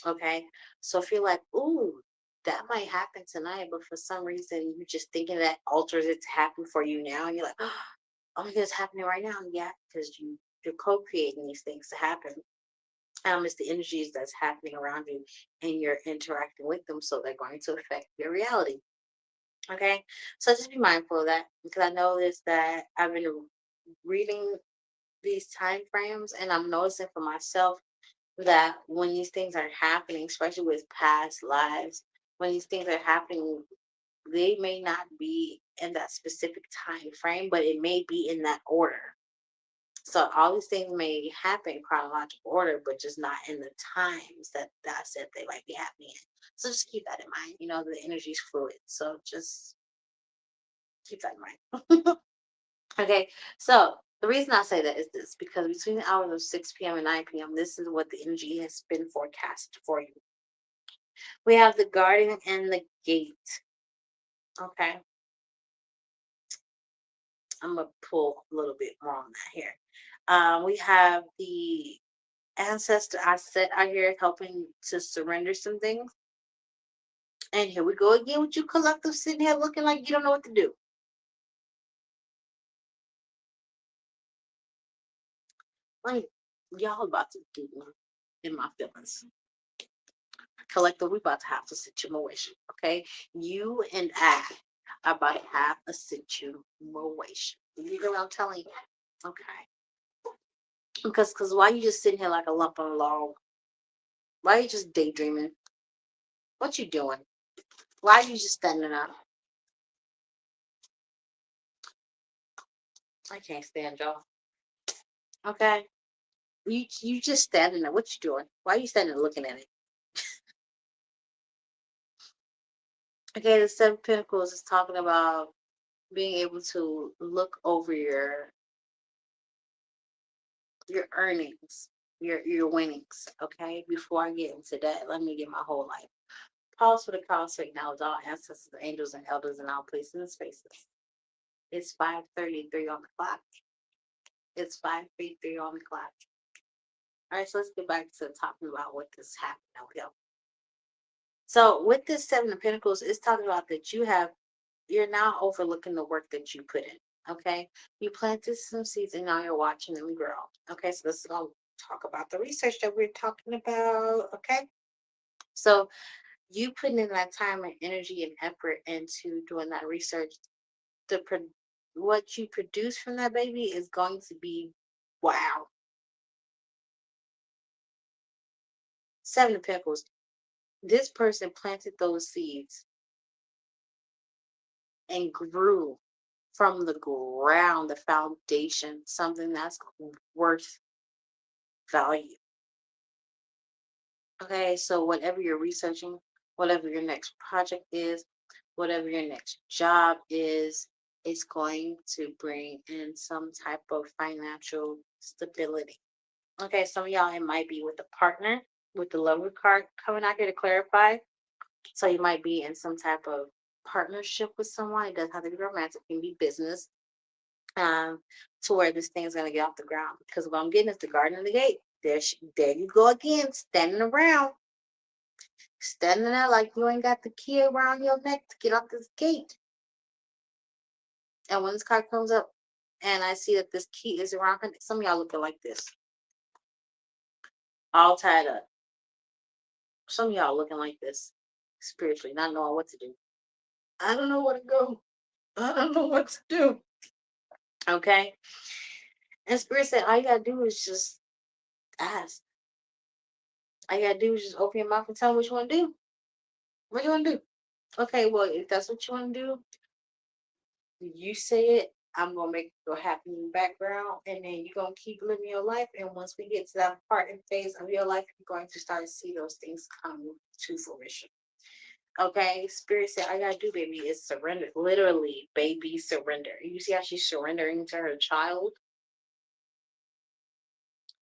A: Okay, so if you're like, ooh, that might happen tonight, but for some reason you're just thinking that alters it to happen for you now, and you're like, oh my God, it's happening right now. Yeah, because you're co-creating these things to happen. It's the energies that's happening around you, and you're interacting with them, so they're going to affect your reality. Okay, so just be mindful of that, because I noticed that I've been reading these time frames, and I'm noticing for myself that when these things are happening, especially with past lives, when these things are happening, they may not be in that specific time frame, but it may be in that order. So all these things may happen in chronological order, but just not in the times that I said they might be happening in. So just keep that in mind. You know, the energy is fluid. So just keep that in mind. Okay. So the reason I say that is this, because between the hours of 6 p.m. and 9 p.m., this is what the energy has been forecast for you. We have the garden and the gate. Okay. I'm gonna pull a little bit more on that here. We have the Ancestor I set out here helping to surrender some things. And here we go again with you collective sitting here looking like you don't know what to do. Like y'all about to get me in my feelings. Collective, we about to have a situation. Okay. You and I are about to have a situation. You know what I'm telling you? Okay. Because why you just sitting here like a lump on a log? Why are you just daydreaming? What you doing? Why are you just standing up? I can't stand y'all. Okay. You just standing there. What you doing? Why are you standing there looking at it? Okay, the Seven of Pentacles is talking about being able to look over your earnings, your winnings. Okay, before I get into that, let me get my whole life. Pause for the cause to acknowledge all ancestors, angels, and elders in all places and spaces. It's 5:33 on the clock. It's 5:33 on the clock. All right, so let's get back to talking about what this happened. Now we go. So with this Seven of Pentacles, it's talking about that you're now overlooking the work that you put in. Okay, you planted some seeds and now you're watching them grow. Okay, so let's go talk about the research that we're talking about. Okay, so you putting in that time and energy and effort into doing that research, the what you produce from that baby is going to be wow. Seven of Pentacles. This person planted those seeds and grew from the ground, the foundation, something that's worth value. Okay, so whatever you're researching, whatever your next project is, whatever your next job is, it's going to bring in some type of financial stability. Okay, some of y'all, it might be with a partner, with the lover card coming out here to clarify. So you might be in some type of partnership with someone. It doesn't have to be romantic, it can be business. To where this thing's gonna get off the ground. Because what I'm getting is the garden of the gate. There you go again, standing around, standing there like you ain't got the key around your neck to get off this gate. And when this card comes up, and I see that this key is around her, some of y'all looking like this, all tied up. Some of y'all looking like this, spiritually, not knowing what to do. I don't know where to go. I don't know what to do. Okay. And Spirit said, all you gotta do is just ask. All you gotta do is just open your mouth and tell them what you want to do. What you want to do? Okay, well, if that's what you want to do, you say it. I'm gonna make it go happen in the background, and then you're gonna keep living your life. And once we get to that part and phase of your life, you're going to start to see those things come to fruition. Okay, Spirit said, all you gotta do, baby, is surrender. Literally, baby, surrender. You see how she's surrendering to her child?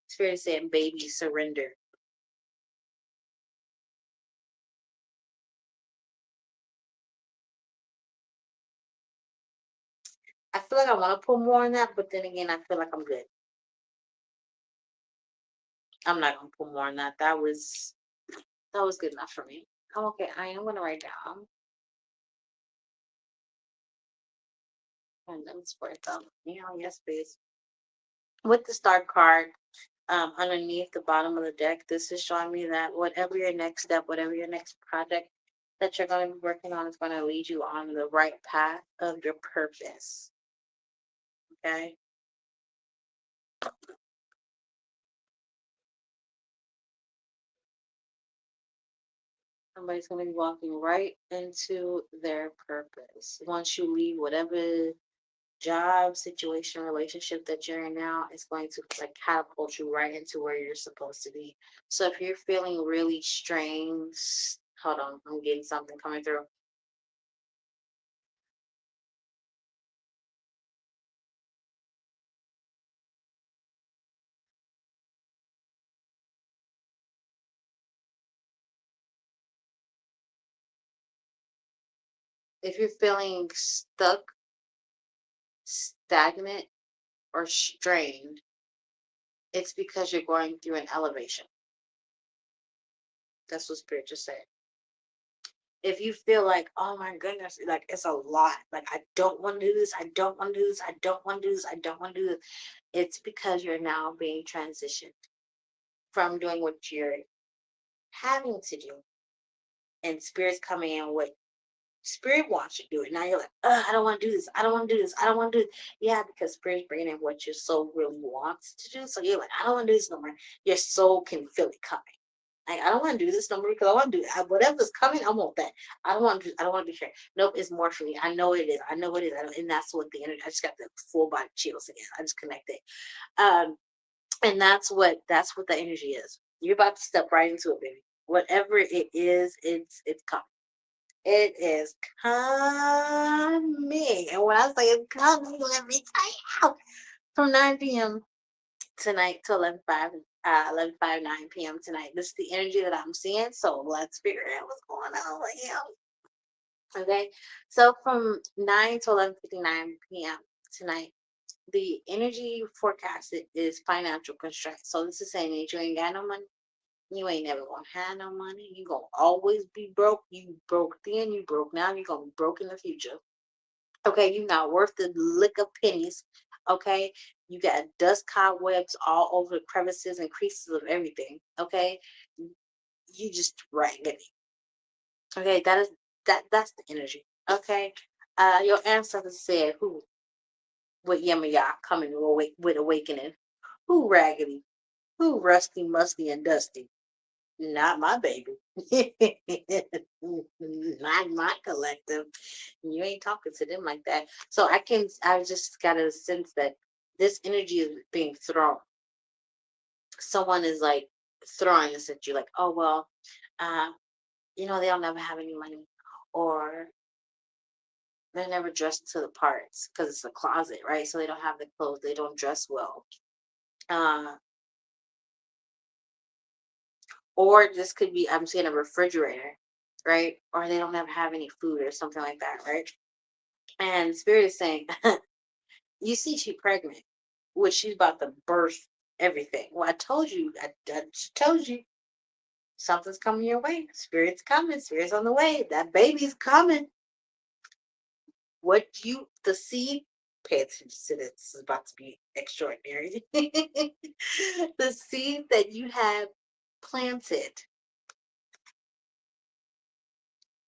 A: Spirit said, baby, surrender. I feel like I want to put more on that, but then again, I feel like I'm good. I'm not gonna put more on that. That was good enough for me. I'm okay. I am gonna write down. And then for them. Yes, please. With the star card, underneath the bottom of the deck, this is showing me that whatever your next step, whatever your next project that you're going to be working on is going to lead you on the right path of your purpose. Okay. Somebody's going to be walking right into their purpose. Once you leave whatever job, situation, relationship that you're in now, is going to like catapult you right into where you're supposed to be. So if you're feeling really strained, hold on, I'm getting something coming through. If you're feeling stuck, stagnant or strained, it's because you're going through an elevation. That's what Spirit just said. If you feel like, oh my goodness, like it's a lot, like I don't want to do this, I don't want to do this, I don't want to do this, I don't want to do this, it's because you're now being transitioned from doing what you're having to do. And Spirit's coming in with Spirit wants you to do it. Now you're like, I don't want to do this. I don't want to do this. I don't want to do it. Yeah, because Spirit's bringing in what your soul really wants to do. So you're like, I don't want to do this no more. Your soul can feel it coming. Like, I don't want to do this no more because I want to do it. Whatever's coming, I want that. I don't want to. I don't want to be sure. Nope, it's more for me. I know it is. I know it is. And that's what the energy. I just got the full body chills again. I just connected. And that's what the energy is. You're about to step right into it, baby. Whatever it is, it's coming. It is coming. And when I say it's coming, let me tell you. From 9 p.m. tonight to 11:59 p.m. tonight. This is the energy that I'm seeing. So let's figure out what's going on with him. Okay. So from 9 to 11:59 p.m. tonight, the energy forecasted is financial constraint. So this is saying that you ain't got no money. You ain't never gonna have no money. You gonna always be broke. You broke then, you broke now, you're gonna be broke in the future. Okay, you're not worth the lick of pennies. Okay, you got dust cobwebs all over the crevices and creases of everything. Okay, you just raggedy. Okay, that's the energy. Okay, your ancestors said who with Yemaya coming with awakening. Who raggedy? Who rusty, musty, and dusty? Not my baby. Not my collective. You ain't talking to them like that. So I just got a sense that this energy is being thrown. Someone is like throwing this at you, like, oh, well, uh, they'll never have any money. Or they're never dressed to the parts because it's a closet, right? So they don't have the clothes, they don't dress well. Uh, or this could be, I'm seeing a refrigerator, right? Or they don't ever have any food or something like that, right? And Spirit is saying, you see, she's pregnant, which she's about to birth everything. Well, I told you, I told you, something's coming your way. Spirit's coming. Spirit's on the way. That baby's coming. The seed, pay attention to this. This is about to be extraordinary. The seed that you have planted,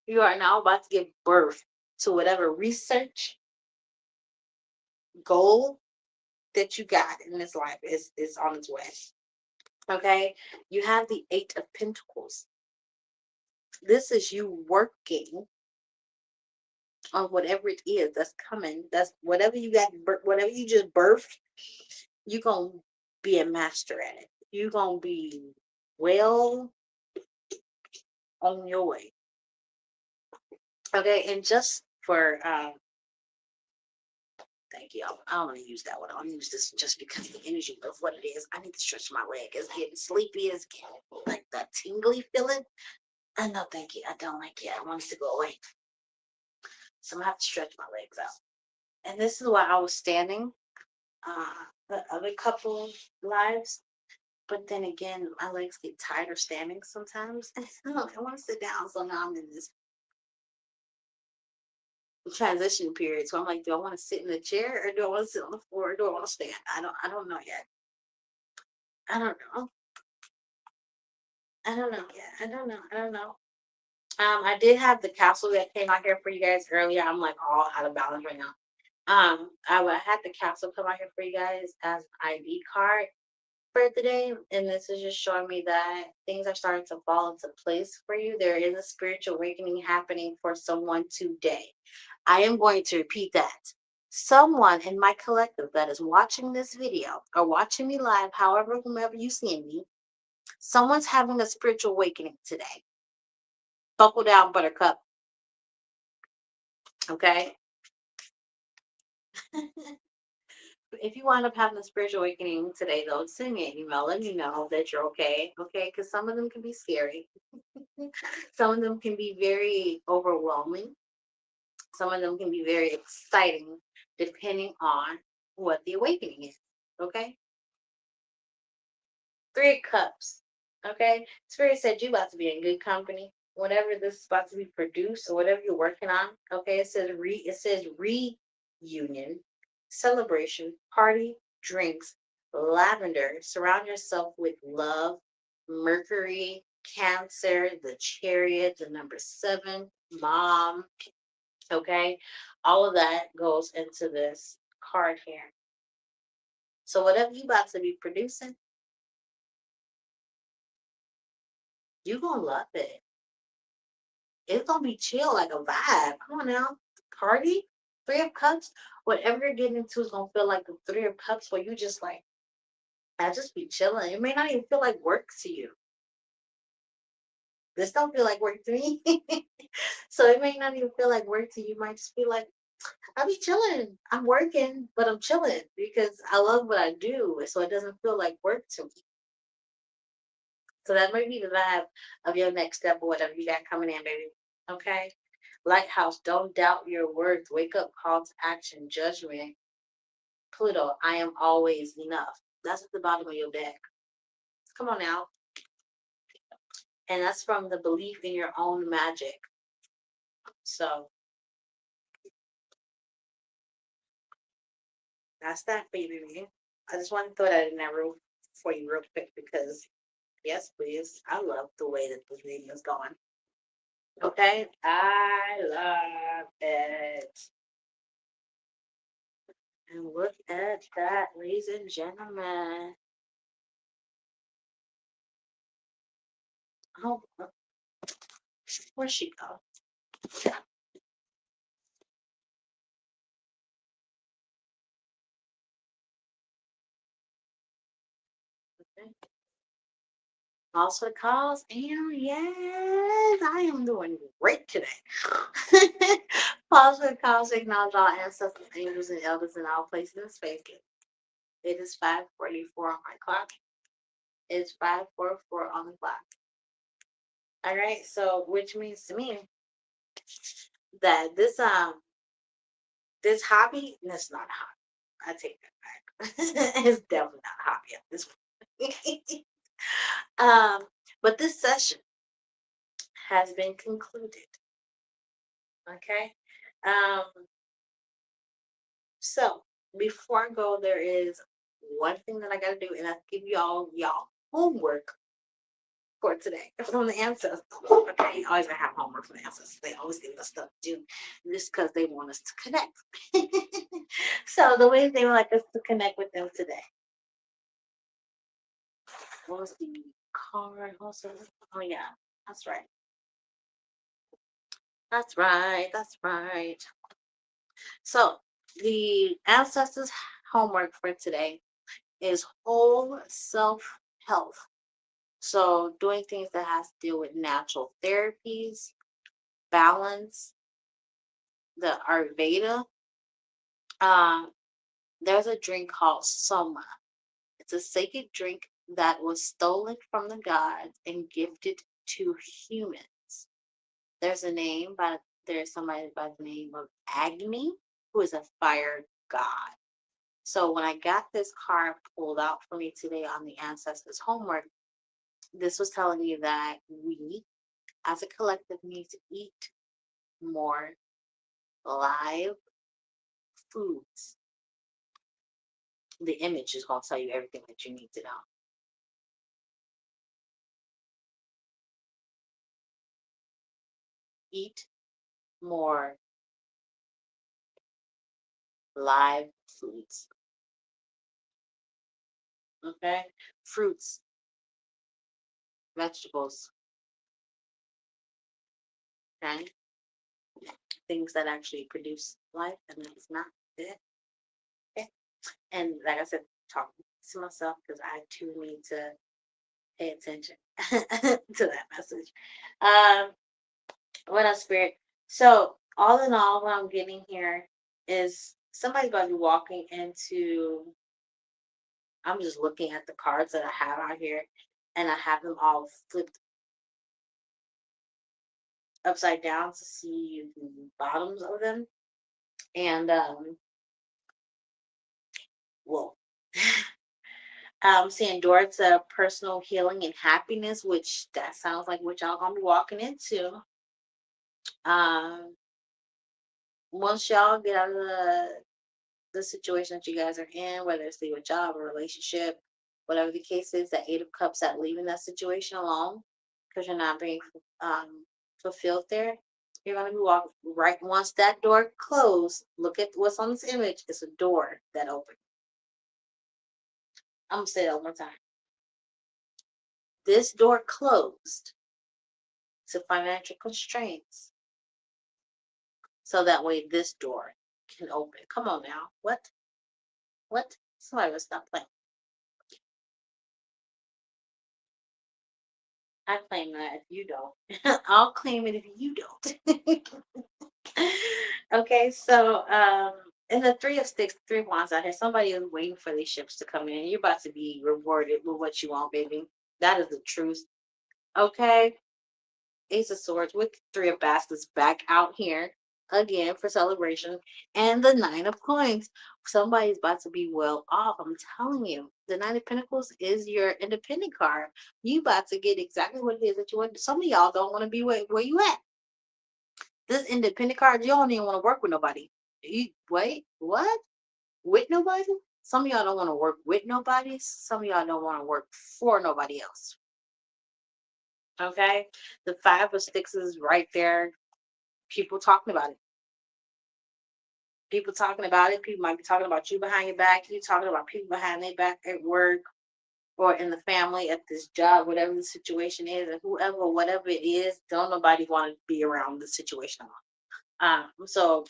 A: you are now about to give birth to whatever research goal that you got in this life is on its way. Okay, you have the Eight of Pentacles. This is you working on whatever it is that's coming. That's whatever you got, whatever you just birthed. You're gonna be a master at it. You're gonna be well on your way. Okay, and just for thank you. I don't want to use that one. I'll use this just because the energy of what it is. I need to stretch my leg. It's getting sleepy. It's getting like that tingly feeling. No, thank you. I don't like it. I want it to go away. So I'm gonna have to stretch my legs out. And this is why I was standing the other couple lives. But then again, my legs get tired of standing sometimes. I want to sit down. So now I'm in this transition period. So I'm like, do I want to sit in the chair or do I want to sit on the floor or do I want to stand? I don't know yet. I don't know. I don't know yet. I don't know. I did have the castle that came out here for you guys earlier. I'm like all out of balance right now. I had the castle come out here for you guys as an ID card for today, and this is just showing me that things are starting to fall into place for you. There is a spiritual awakening happening for someone today. I am going to repeat that. Someone in my collective that is watching this video or watching me live, however, whomever you see me, someone's having a spiritual awakening today. Buckle down, buttercup. Okay? If you wind up having a spiritual awakening today, though, send me an email. Let me know that you're okay. Okay? Because some of them can be scary. Some of them can be very overwhelming. Some of them can be very exciting, depending on what the awakening is. Okay. Three of Cups. Okay. Spirit said you about to be in good company. Whatever this is about to be produced or whatever you're working on. Okay. It says reunion, celebration, party, drinks, lavender. Surround yourself with love. Mercury, Cancer, the Chariot, the number 7, mom. Okay. All of that goes into this card here. So whatever you about to be producing, you're gonna love it. It's gonna be chill, like a vibe. Come on now, party, Three of Cups. Whatever you're getting into is gonna feel like the Three of Cups, where you just like, I just be chilling. It may not even feel like work to you. This don't feel like work to me. So it may not even feel like work to you. You might just be like, I be chilling. I'm working, but I'm chilling because I love what I do. So it doesn't feel like work to me. So that might be the vibe of your next step or whatever you got coming in, baby. Okay. Lighthouse, don't doubt your worth. Wake up, call to action, judgment. Pluto, I am always enough. That's at the bottom of your deck. Come on now. And that's from the belief in your own magic. So that's that, baby. I just want to throw that in that room for you real quick because, yes, please. I love the way that this reading is going. Okay. I love it. And look at that, ladies and gentlemen. Oh, where'd she go? Okay. Also the calls, and yes, I am doing great today. Pause for the calls, acknowledge all ancestors, angels, and elders in all places and spaces. It is 5:44 on my clock. It's 5:44 on the clock. All right, so which means to me that this hobby, that's not a hobby. I take that back. It's definitely not a hobby at this point. um, but this session has been concluded. Okay. Um, so before I go, there is one thing that I gotta do, and I give y'all homework for today from the ancestors. Okay, you always gonna have homework from the ancestors. They always give us stuff to do just because they want us to connect. So the way they would like us to connect with them today. What was the card also? Oh yeah, that's right. That's right. That's right. So the ancestors' homework for today is whole self health. So doing things that has to deal with natural therapies, balance, the Ayurveda. Um, there's a drink called Soma. It's a sacred drink that was stolen from the gods and gifted to humans. There's a name by there's somebody by the name of Agni, who is a fire god. So when I got this card pulled out for me today on the ancestors homework, this was telling me that we as a collective need to eat more live foods. The image is going to tell you everything that you need to know. Eat more live foods. Okay? Fruits, vegetables, okay? Things that actually produce life and it's not dead. Okay? And like I said, talking to myself because I too need to pay attention to that message. Um, what else, Spirit? So, all in all, what I'm getting here is somebody's about to be walking into. I'm just looking at the cards that I have out here, and I have them all flipped upside down to see the bottoms of them. And Whoa. Seeing door to personal healing and happiness, which that sounds like what y'all gonna be walking into. Um, Once y'all get out of the situation that you guys are in, whether it's leave a job or relationship, whatever the case is, that Eight of Cups, that leaving that situation alone because you're not being fulfilled there. You're gonna be walking right once that door closed. Look at what's on this image. It's a door that opened. I'm gonna say that one more time. This door closed to financial constraints, so that way this door can open. Come on now. What? What? Somebody will stop playing. I claim that if you don't. I'll claim it if you don't. Okay, so in the Three of Sticks, Three of Wands out here, somebody is waiting for these ships to come in. You're about to be rewarded with what you want, baby. That is the truth. Okay. Ace of Swords with Three of Baskets back out here again for celebration. And the Nine of Coins. Somebody's about to be well off. I'm telling you. The Nine of Pentacles is your independent card. You about to get exactly what it is that you want. Some of y'all don't want to be where you at. This independent card, you don't even want to work with nobody. You wait, what? With nobody? Some of y'all don't want to work with nobody. Some of y'all don't want to work for nobody else. Okay? The Five of Sticks is right there. People talking about it. People talking about it. People might be talking about you behind your back. You talking about people behind their back at work or in the family, at this job, whatever the situation is, and whoever, whatever it is, don't nobody want to be around the situation. So,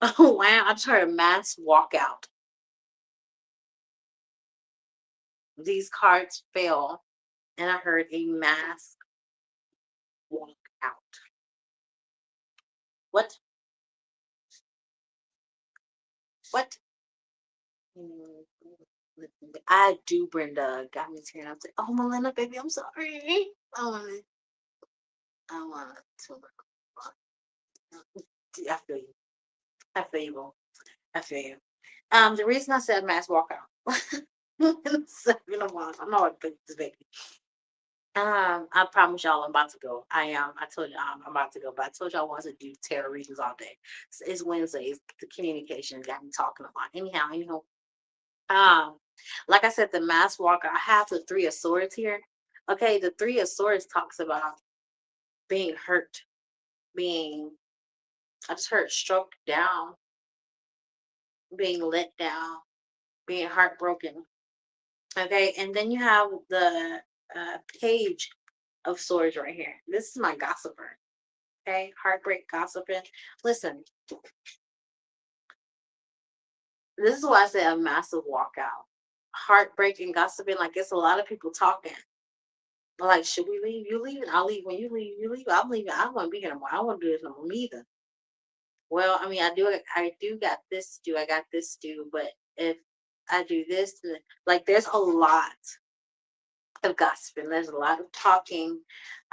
A: oh wow, I just heard a mass walkout. These cards fell, and I heard a mass walk out. What? What? I do, Brenda. Got me tearing up. Oh, Melina, baby, I'm sorry. I want to. I feel you. I feel you, bro. I feel you. The reason I said mass walkout. 7 of Wands. I'm not gonna this baby. I promise y'all I'm about to go. I am. I told you I'm about to go, but I told y'all I want to do tarot readings all day. It's Wednesdays. The communication got me talking a lot. Anyhow. Um, like I said, the mass walker. I have the Three of Swords here. Okay, the Three of Swords talks about being hurt, being. I just heard struck down, being let down, being heartbroken. Okay, and then you have the Page of Swords right here. This is my gossiper. Okay, heartbreak gossiping. Listen, this is why I say a massive walkout. Heartbreaking gossiping, like it's a lot of people talking. Like, should we leave? You leaving? I'll leave. When you leave, you leave. I'm leaving. I don't want to be here no more. I don't want to do this no more either. Well, I mean, I do got this to do. I got this to do. But if I do this, like, there's a lot of gossiping. There's a lot of talking,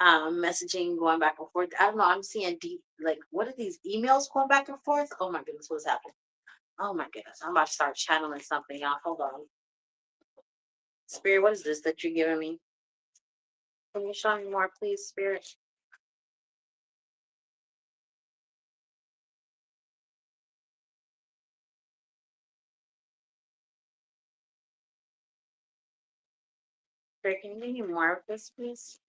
A: messaging going back and forth. I don't know. I'm seeing deep, like, what are these emails going back and forth? Oh my goodness, what's happening? Oh my goodness, I'm about to start channeling something, y'all. Hold on. Spirit, what is this that you're giving me? Can you show me more, please, Spirit? Spirit, can you give me more of this, please?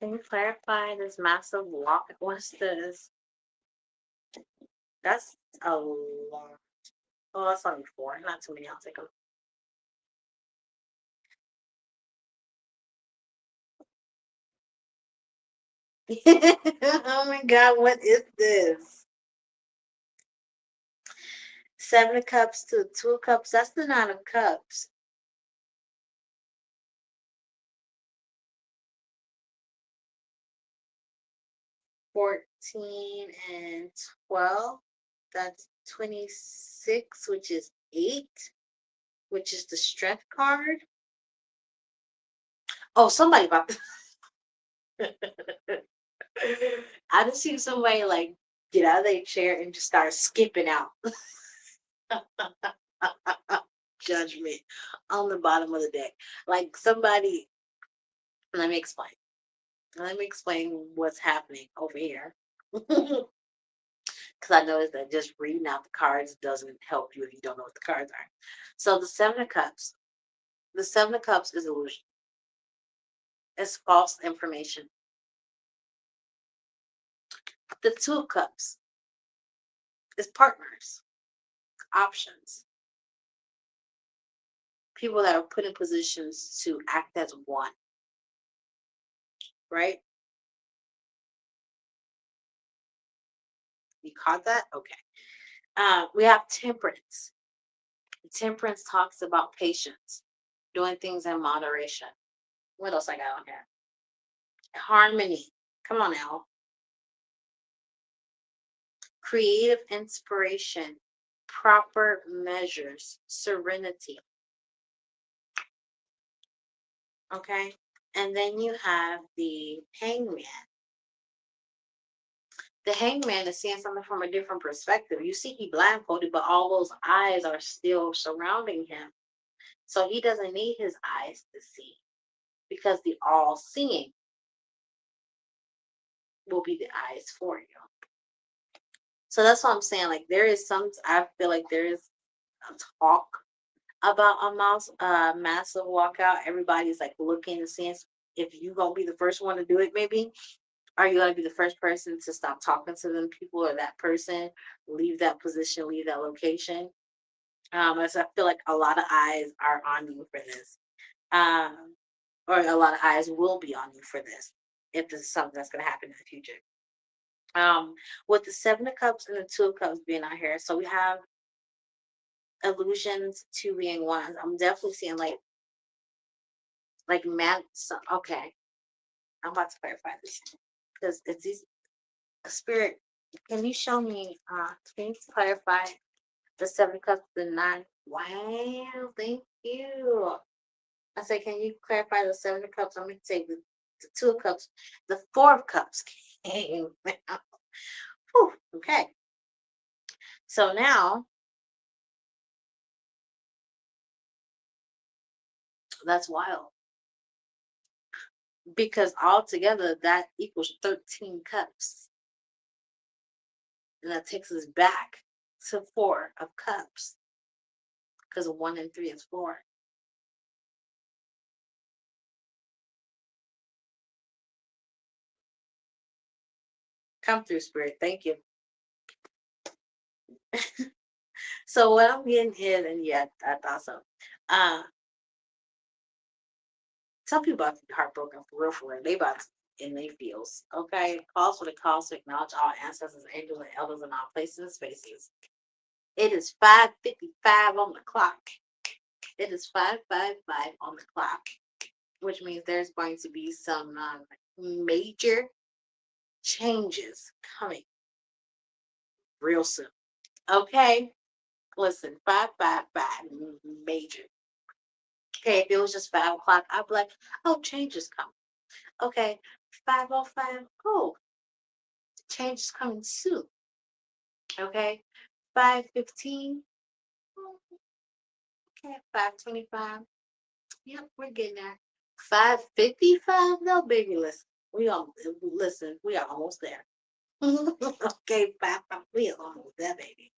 A: Can you clarify this massive walk? What's this? That's a lot. Oh, that's only 4. Not too many. I'll take them. Oh my God, what is this? 7 of Cups to 2 of Cups. That's the 9 of Cups. 14 and 12. That's 26, which is 8, which is the strength card. Oh, somebody about I just see somebody like get out of their chair and just start skipping out. Judgment on the bottom of the deck. Like somebody, let me explain. Let me explain what's happening over here. Because I noticed that just reading out the cards doesn't help you if you don't know what the cards are. So the Seven of Cups. The Seven of Cups is illusion. It's false information. The Two of Cups is partners, options, people that are put in positions to act as one, right? You caught that? Okay. We have temperance. Temperance talks about patience, doing things in moderation. What else I got on here? Harmony. Come on now. Creative inspiration, proper measures, serenity. Okay. And then you have the hangman. The hangman is seeing something from a different perspective. You see, he blindfolded, but all those eyes are still surrounding him. So he doesn't need his eyes to see because the all seeing will be the eyes for you. So that's what I'm saying. Like there is I feel like there is a talk about a massive walkout. Everybody's like looking and seeing if you gonna be the first one to do it. Maybe are you gonna be the first person to stop talking to them people or that person, leave that position, leave that location? As I feel like a lot of eyes are on you for this, or a lot of eyes will be on you for this if this is something that's gonna happen in the future. With the Seven of Cups and the Two of Cups being out here, so we have illusions, two being one. I'm definitely seeing like man. So, okay, I'm about to clarify this because it's these spirit. Can you show me? Can you clarify the Seven of Cups, the nine? Wow, thank you. I say, can you clarify the Seven of Cups? I'm going to take the Two of Cups, the Four of Cups came. Whew, okay, so now that's wild because altogether that equals 13 cups. And that takes us back to Four of Cups because one and three is four. Come through, Spirit. Thank you. So what I'm getting is, and yeah, that's awesome. Uh, some people about to be heartbroken for real. They about to in their feels. Okay. Calls for the cause to acknowledge all ancestors, angels, and elders in all places and spaces. It is 5:55 on the clock. It is 5:55 on the clock, which means there's going to be some major changes coming real soon. Okay. Listen, 5:55 major. Okay, if it was just 5 o'clock, I'd be like, oh, change is coming. Okay, 5:05. Oh, change is coming soon. Okay, 5:15. Okay, 5:25. Yep, we're getting there. 5:55. No, baby, listen. We are almost there. Okay, 5. We are almost there, baby.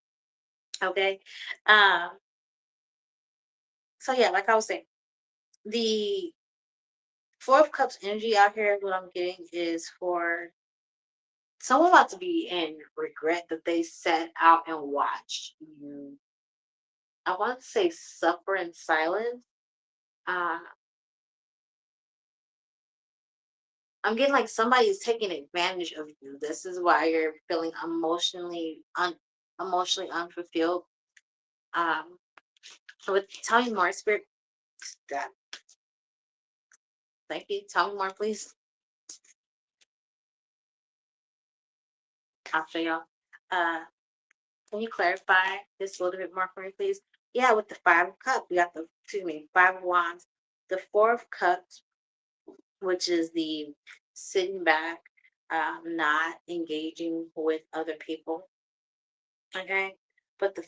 A: Okay. Um. So yeah, like I was saying, the Four of Cups energy out here. What I'm getting is for someone about to be in regret that they set out and watched you. I want to say suffer in silence. Uh, I'm getting like somebody's taking advantage of you. This is why you're feeling emotionally unfulfilled. Um, so tell me more, Spirit. That, thank you. Tell me more, please. I'll show y'all. Uh, can you clarify this a little bit more for me, please? Yeah, with the Five of Cups, we got the Five of Wands, the Four of Cups, which is the sitting back, not engaging with other people. Okay, but the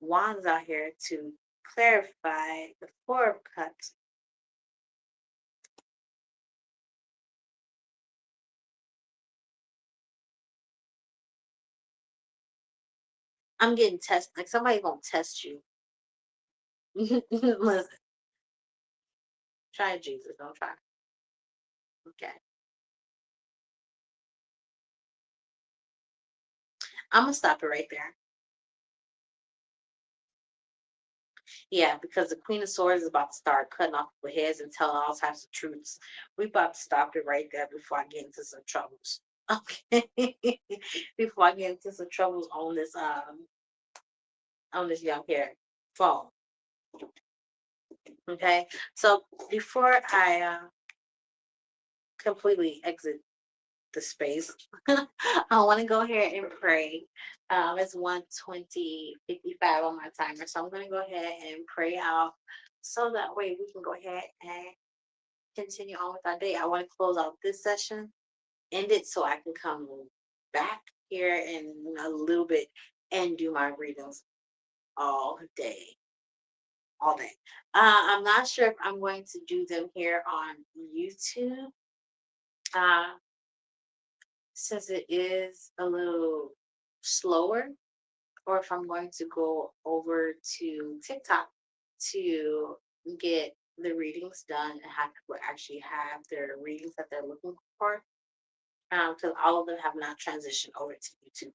A: Wands out here to clarify the Four of Cups. I'm getting tested. Like somebody gonna test you. Listen, try Jesus. Don't try. Okay. I'm gonna stop it right there. Yeah, because the Queen of Swords is about to start cutting off the heads and telling all types of truths. We about to stop it right there before I get into some troubles. Okay. Before I get into some troubles on this young hair phone. Okay. So before I completely exit the space, I want to go ahead and pray. It's 1:20:55 on my timer. So I'm gonna go ahead and pray out so that way we can go ahead and continue on with our day. I want to close out this session, end it so I can come back here in a little bit and do my readings all day. All day. I'm not sure if I'm going to do them here on YouTube, uh, since it is a little slower, or if I'm going to go over to TikTok to get the readings done and have people actually have their readings that they're looking for. Because all of them have not transitioned over to YouTube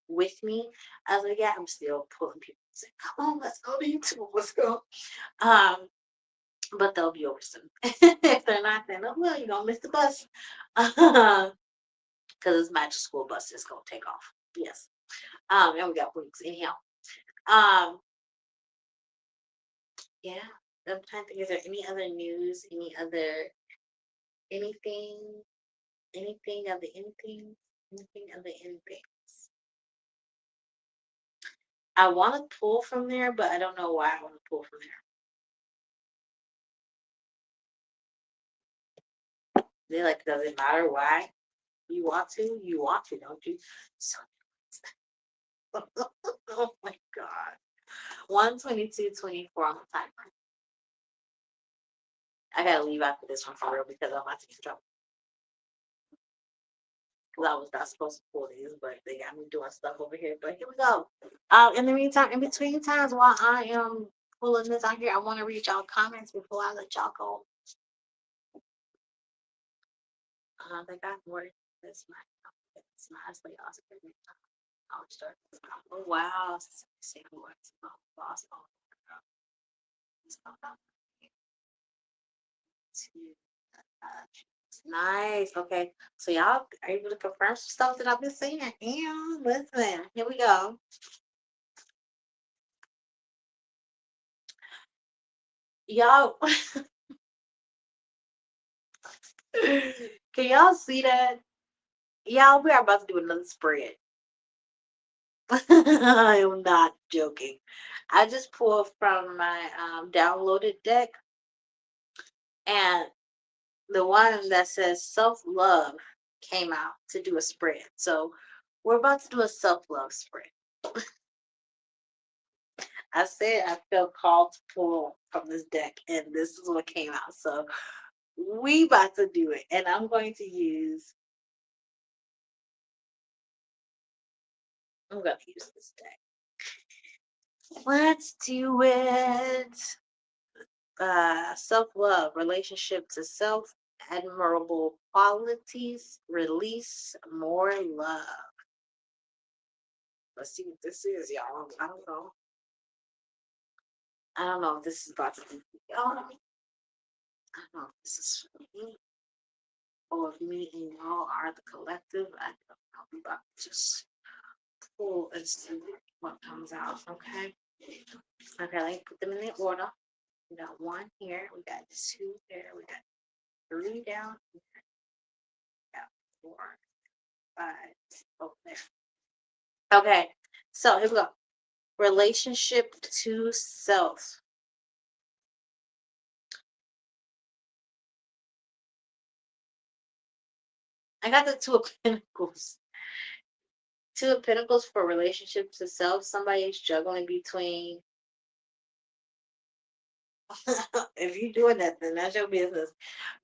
A: with me. As of yet, I'm still pulling people saying, "Come on, let's go to YouTube, let's go." Um, but they'll be over soon. If they're not, then oh, well, you're gonna miss the bus. Because this magic school bus is gonna take off. Yes. And we got weeks anyhow. Um, yeah. I'm trying to think, is there any other news, any other anything, anything of the anything, anything of the anything? I want to pull from there, but I don't know why I want to pull from there. They like, does it matter why you want to? You want to, don't you? So, oh my God. 1:22:24 on the timer. I gotta leave after this one for real because I'm about to get in trouble. Because I was not supposed to pull these, but they got me doing stuff over here. But here we go. In the meantime, in between times while I am pulling this out here, I want to read y'all comments before I let y'all go. They got more. This my it's nicely awesome. I'll start. Oh wow, see what's lost. Nice. Okay. So y'all are able to confirm some stuff that I've been saying. Yeah, listen. Here we go. Y'all, can y'all see that? Y'all, we are about to do another spread. I am not joking. I just pulled from my downloaded deck, and the one that says self love came out to do a spread. So we're about to do a self love spread. I said I felt called to pull from this deck, and this is what came out. So we about to do it, and I'm going to use. I'm going to use this deck. Let's do it. Self love, relationship to self, admirable qualities, release more love. Let's see what this is, y'all. I don't know. I don't know if this is about to be y'all. I don't know if this is for me or if me and y'all are the collective. I don't know. We about to just pull and see what comes out. Okay. Okay, let me put them in the order. We got one here. We got two there. We got three down here. We got 4, 5. Oh, there. Okay. So here we go. Relationship to self. I got the Two of Pentacles. Two of Pentacles for relationships to self. Somebody's juggling between. If you're doing that, then that's your business.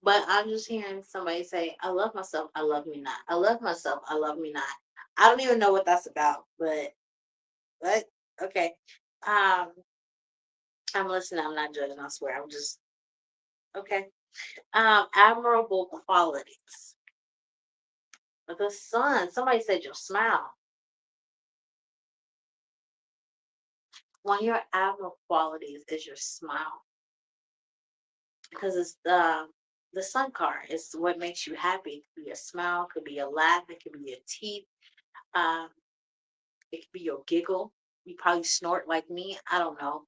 A: But I'm just hearing somebody say, I love myself, I love me not. I love myself, I love me not. I don't even know what that's about, but okay. Um, I'm listening, I'm not judging, I swear. I'm just okay. Admirable qualities. The sun, somebody said your smile. One of your admirable qualities is your smile. Because it's the sun card. It's what makes you happy. It could be a smile, could be a laugh, it could be your teeth, um, it could be your giggle. You probably snort like me. I don't know.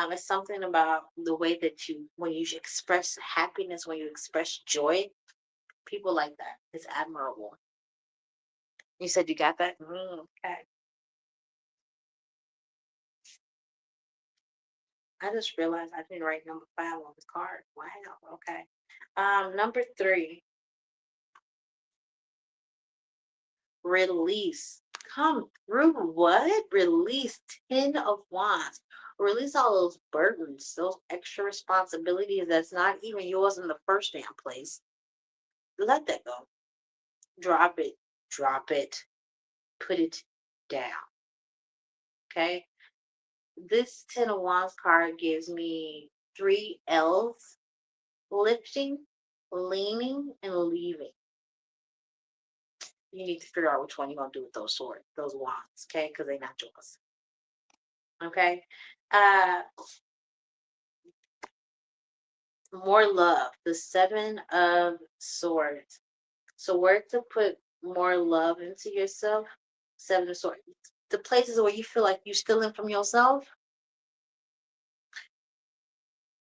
A: It's something about the way that when you express happiness, when you express joy, people like that. It's admirable. You said you got that? Okay. I just realized I didn't write number 5 on the card. Wow. Okay. Number 3, release. Come through what? Release 10 of Wands. Release all those burdens, those extra responsibilities that's not even yours in the first damn place. Let that go. Drop it. Drop it. Put it down. Okay? This 10 of Wands card gives me 3 L's: lifting, leaning, and leaving. You need to figure out which one you're going to do with those wands, okay? Because they're not yours. Okay? Uh, more love. The 7 of Swords. So where to put more love into yourself? 7 of Swords. The places where you feel like you're stealing from yourself.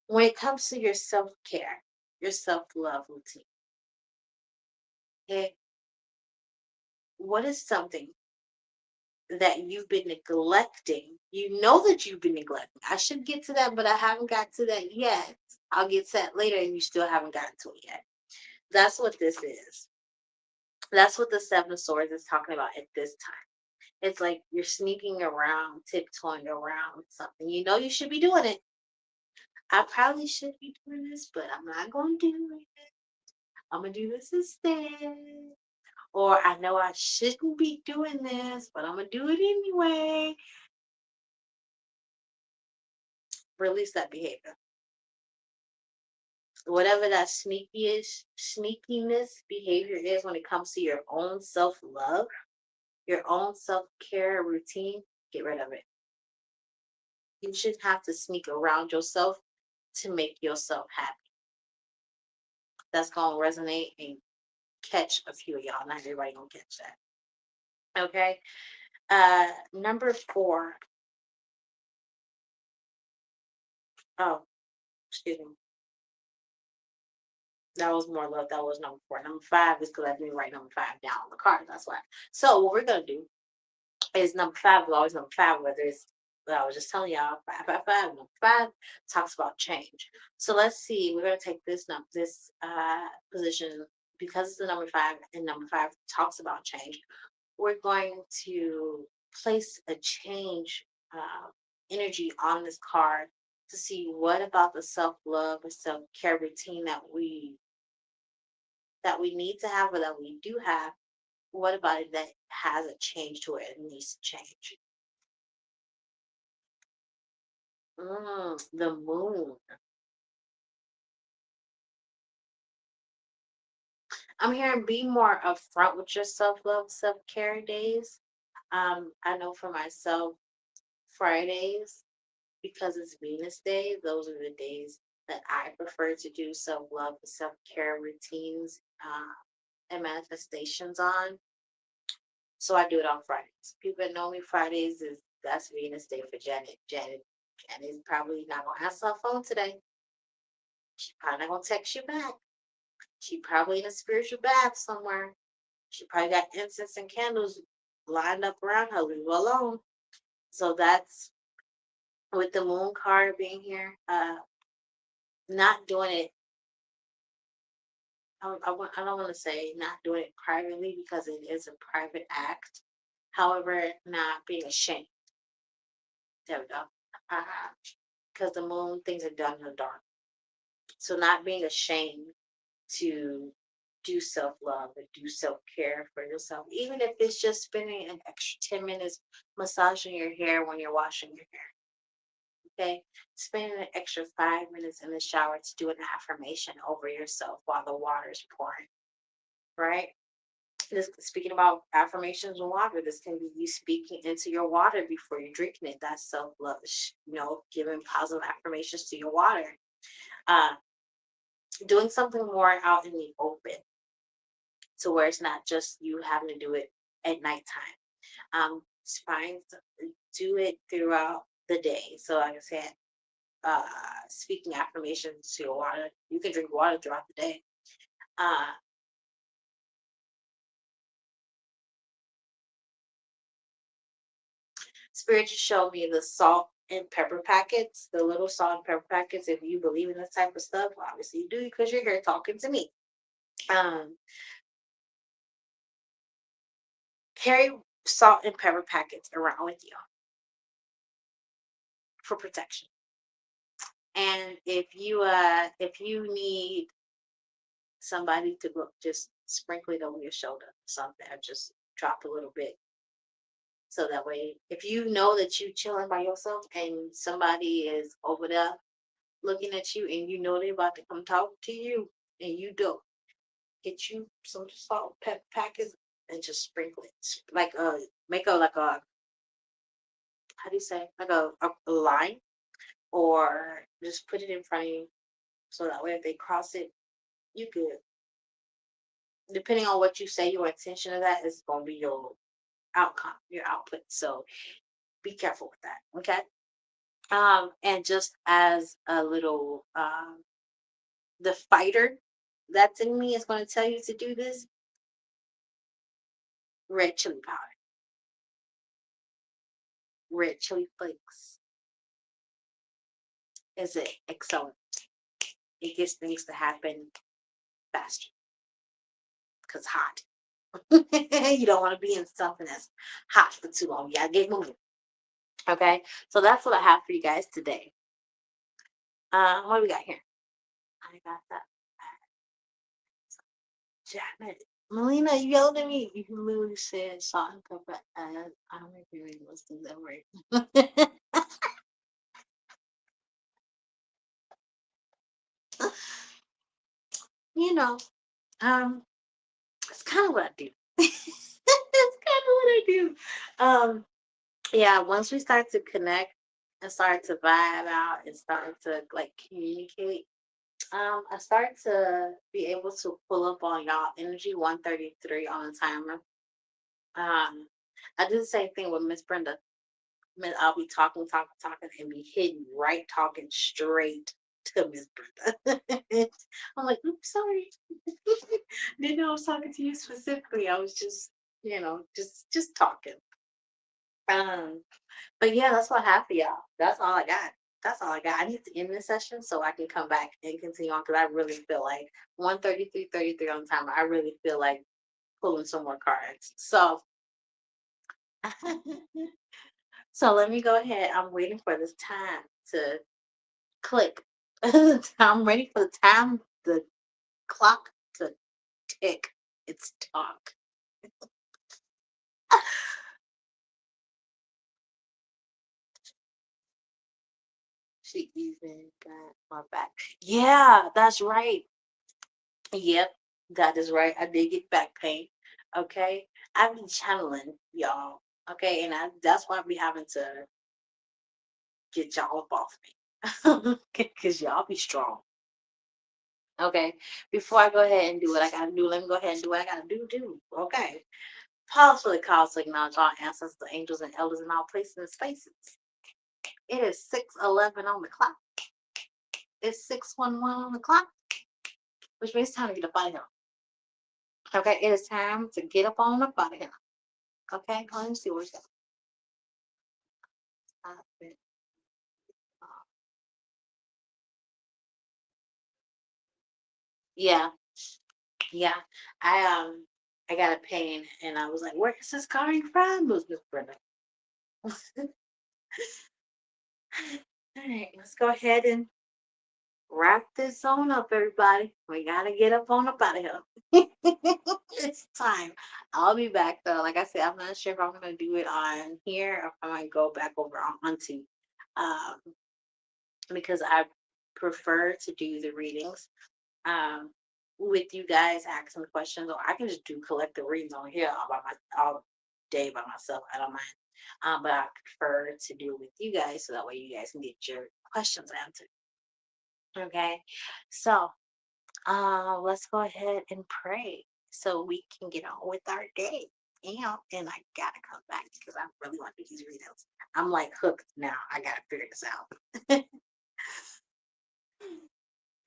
A: When it comes to your self-care, your self-love routine, okay? What is something that you've been neglecting? You know that you've been neglecting. I should get to that, but I haven't got to that yet. I'll get to that later, and you still haven't gotten to it yet. That's what this is. That's what the 7 of Swords is talking about at this time. It's like you're sneaking around, tiptoeing around something. You know you should be doing it. I probably should be doing this, but I'm not going to do it. I'm going to do this instead. Or I know I shouldn't be doing this, but I'm going to do it anyway. Release that behavior. Whatever that sneakiness behavior is when it comes to your own self-love, your own self-care routine, get rid of it. You shouldn't have to sneak around yourself to make yourself happy. That's gonna resonate and catch a few of y'all. Not everybody gonna catch that. Okay. Number 4. Oh, excuse me. That was more love. That was number 4. Number 5 is because I didn't write number 5 down on the card. That's why. So what we're gonna do is number 5 is always number 5, whether it's, well, I was just telling y'all, 555. Number 5 talks about change. So let's see. We're gonna take this position because it's the number 5, and number 5 talks about change. We're going to place a change energy on this card to see what about the self-love or self-care routine that we need to have or that we do have. What about it that has a change to it and needs to change? The moon. I'm hearing be more upfront with your self-love, self-care days. I know for myself, Fridays, because it's Venus Day, those are the days that I prefer to do self-love and self-care routines and manifestations on. So I do it on Fridays. People that know me, Fridays that's Venus Day for Janet. Janet's probably not gonna answer her phone today. She's probably not gonna text you back. She probably in a spiritual bath somewhere. She probably got incense and candles lined up around her. Leave her alone. So that's with the moon card being here. Not doing it. I don't want to say not doing it privately because it is a private act. However, not being ashamed. There we go. Because the moon, things are done in the dark. So not being ashamed to do self love and do self care for yourself, even if it's just spending an extra 10 minutes massaging your hair when you're washing your hair. Okay, spending an extra 5 minutes in the shower to do an affirmation over yourself while the water's pouring, right? This, speaking about affirmations and water, this can be you speaking into your water before you're drinking it. That's self love, giving positive affirmations to your water. Uh, doing something more out in the open to where it's not just you having to do it at nighttime. It's fine to do it throughout the day. So, like I said, uh, speaking affirmations to your water, you can drink water throughout the day. Uh, Spirit just showed me the salt and pepper packets, the little salt and pepper packets. If you believe in this type of stuff, obviously you do because you're here talking to me. Um, Carry salt and pepper packets around with you for protection. And if you need somebody to look, just sprinkle it over your shoulder, something, or just drop a little bit. So that way, if you know that you chilling by yourself and somebody is over there looking at you and you know they're about to come talk to you and you don't, get you some salt pepper packets and just sprinkle it. Like make a like a how do you say, like a line, or just put it in front of you so that way if they cross it, you good. Depending on what you say, your intention of that is going to be your outcome, your output. So be careful with that. Okay. And just as a little, the fighter that's in me is going to tell you to do this. Red chili powder, red chili flakes is it excellent. It gets things to happen faster because hot. You don't want to be in something that's hot for too long. You gotta get moving. Okay. So that's what I have for you guys today. What do we got here? I got that. Janet. Melina, you yelled at me. You literally said salt and pepper, and I don't agree with those things that right. you know, um, it's kind of what I do. It's kind of what I do. Yeah, once we start to connect and start to vibe out and start to like communicate, I start to be able to pull up on y'all energy 133 on the timer. Um, I do the same thing with Miss Brenda. I'll be talking, talking, talking, and be hitting right, talking straight to Miss Brenda. I'm like, oops, sorry. Didn't know I was talking to you specifically. I was just, just talking. Um, but yeah, that's what I have for y'all. That's all I got. That's all I got. I need to end this session so I can come back and continue on because I really feel like 133:33 on time. I really feel like pulling some more cards. So so let me go ahead. I'm waiting for this time to click. I'm ready for the time, the clock to tick. It's talk. She even got my back. Yeah, that's right. Yep, that is right. I did get back pain. Okay. I've been channeling y'all. Okay. And that's why I be having to get y'all up off me. Because y'all be strong. Okay. Before I go ahead and do what I gotta do, let me go ahead and do what I gotta do. Okay. Pause for the call to acknowledge all ancestors, angels, and elders in all places and spaces. It is 6:11 on the clock. It's 6:11 on the clock, which means it's time to get up out of here. Okay, it is time to get up on up out of here. Okay, let me see what's happening. Yeah, yeah. I I got a pain, and I was like, "Where is this coming from?" It was Miss Brenda. All right, let's go ahead and wrap this on up, everybody. We gotta get up on up out of here. It's time. I'll be back though. Like I said, I'm not sure if I'm gonna do it on here or if I might go back over on Auntie. Um, because I prefer to do the readings um with you guys asking questions, or I can just do collective readings on here all day by myself. I don't mind. But I prefer to do it with you guys so that way you guys can get your questions answered. Okay. So let's go ahead and pray so we can get on with our day. And I gotta come back because I really want to do these readings. I'm like hooked now. I gotta figure this out.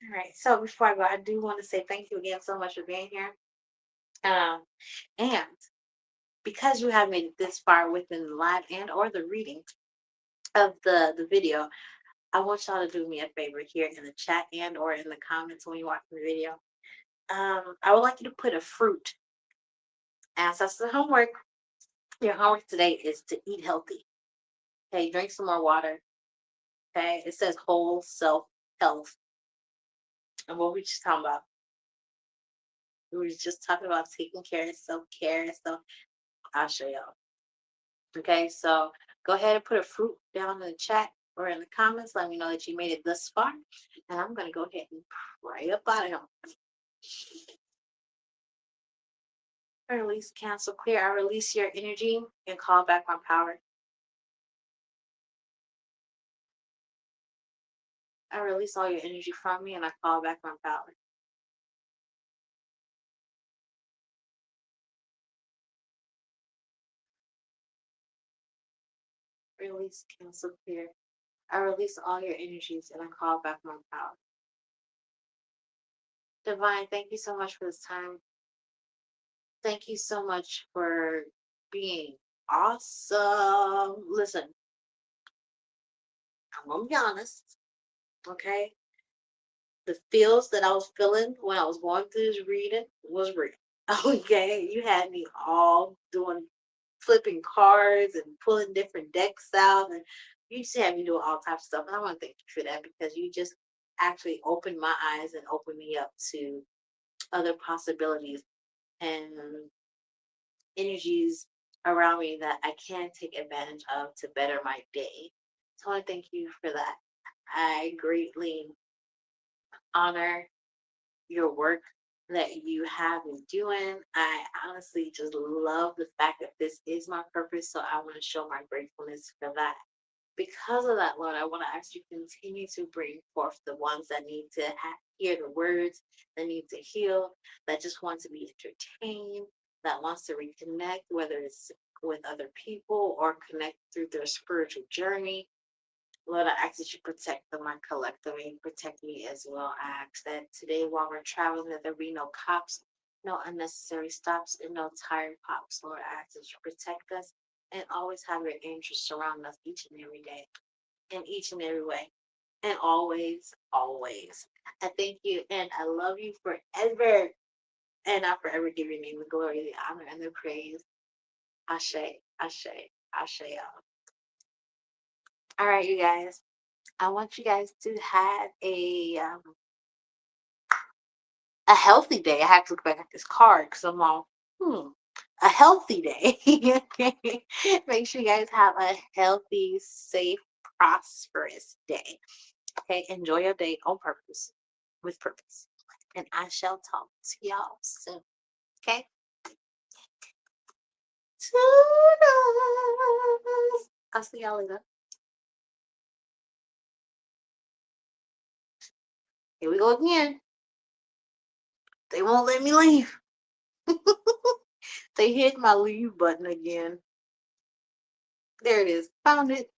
A: All right. So before I go, I do want to say thank you again so much for being here. Um, and because you have made it this far within the live and or the reading of the video, I want y'all to do me a favor here in the chat and or in the comments when you watch the video. I would like you to put a fruit. And so that's the homework. Your homework today is to eat healthy. Okay, drink some more water. Okay, it says whole self health. And what we just talking about? We were just talking about taking care of self care and stuff. I'll show y'all. Okay, so go ahead and put a fruit down in the chat or in the comments. Let me know that you made it thus far. And I'm going to go ahead and pray up out of here. I release, cancel, clear. I release your energy and call back my power. I release all your energy from me and I call back my power. Release, cancel, clear. I release all your energies and I call back my power. Divine, thank you so much for this time. Thank you so much for being awesome. Listen, I'm gonna be honest, okay? The feels that I was feeling when I was going through this reading was real. Okay, you had me all doing flipping cards and pulling different decks out, and you just had me doing all types of stuff. And I want to thank you for that because you just actually opened my eyes and opened me up to other possibilities and energies around me that I can take advantage of to better my day. So I want to thank you for that. I greatly honor your work that you have been doing. I honestly just love the fact that this is my purpose. So I want to show my gratefulness for that. Because of that, Lord, I want to ask you to continue to bring forth the ones that need to hear the words, that need to heal, that just want to be entertained, that wants to reconnect, whether it's with other people or connect through their spiritual journey. Lord, I ask that you protect them, my collective, and protect me as well. I ask that today, while we're traveling, that there be no cops, no unnecessary stops, and no tire pops. Lord, I ask that you protect us and always have your angels surround us each and every day, in each and every way, and always, always. I thank you and I love you forever, and I forever give your name the glory, the honor, and the praise. Ashe, Ashe, Ashe. All right, you guys. I want you guys to have a healthy day. I have to look back at this card because I'm all, a healthy day. Make sure you guys have a healthy, safe, prosperous day. Okay, enjoy your day on purpose, with purpose. And I shall talk to y'all soon. Okay? Toodles. I'll see y'all later. Here we go again. They won't let me leave. They hit my leave button again. There it is. Found it.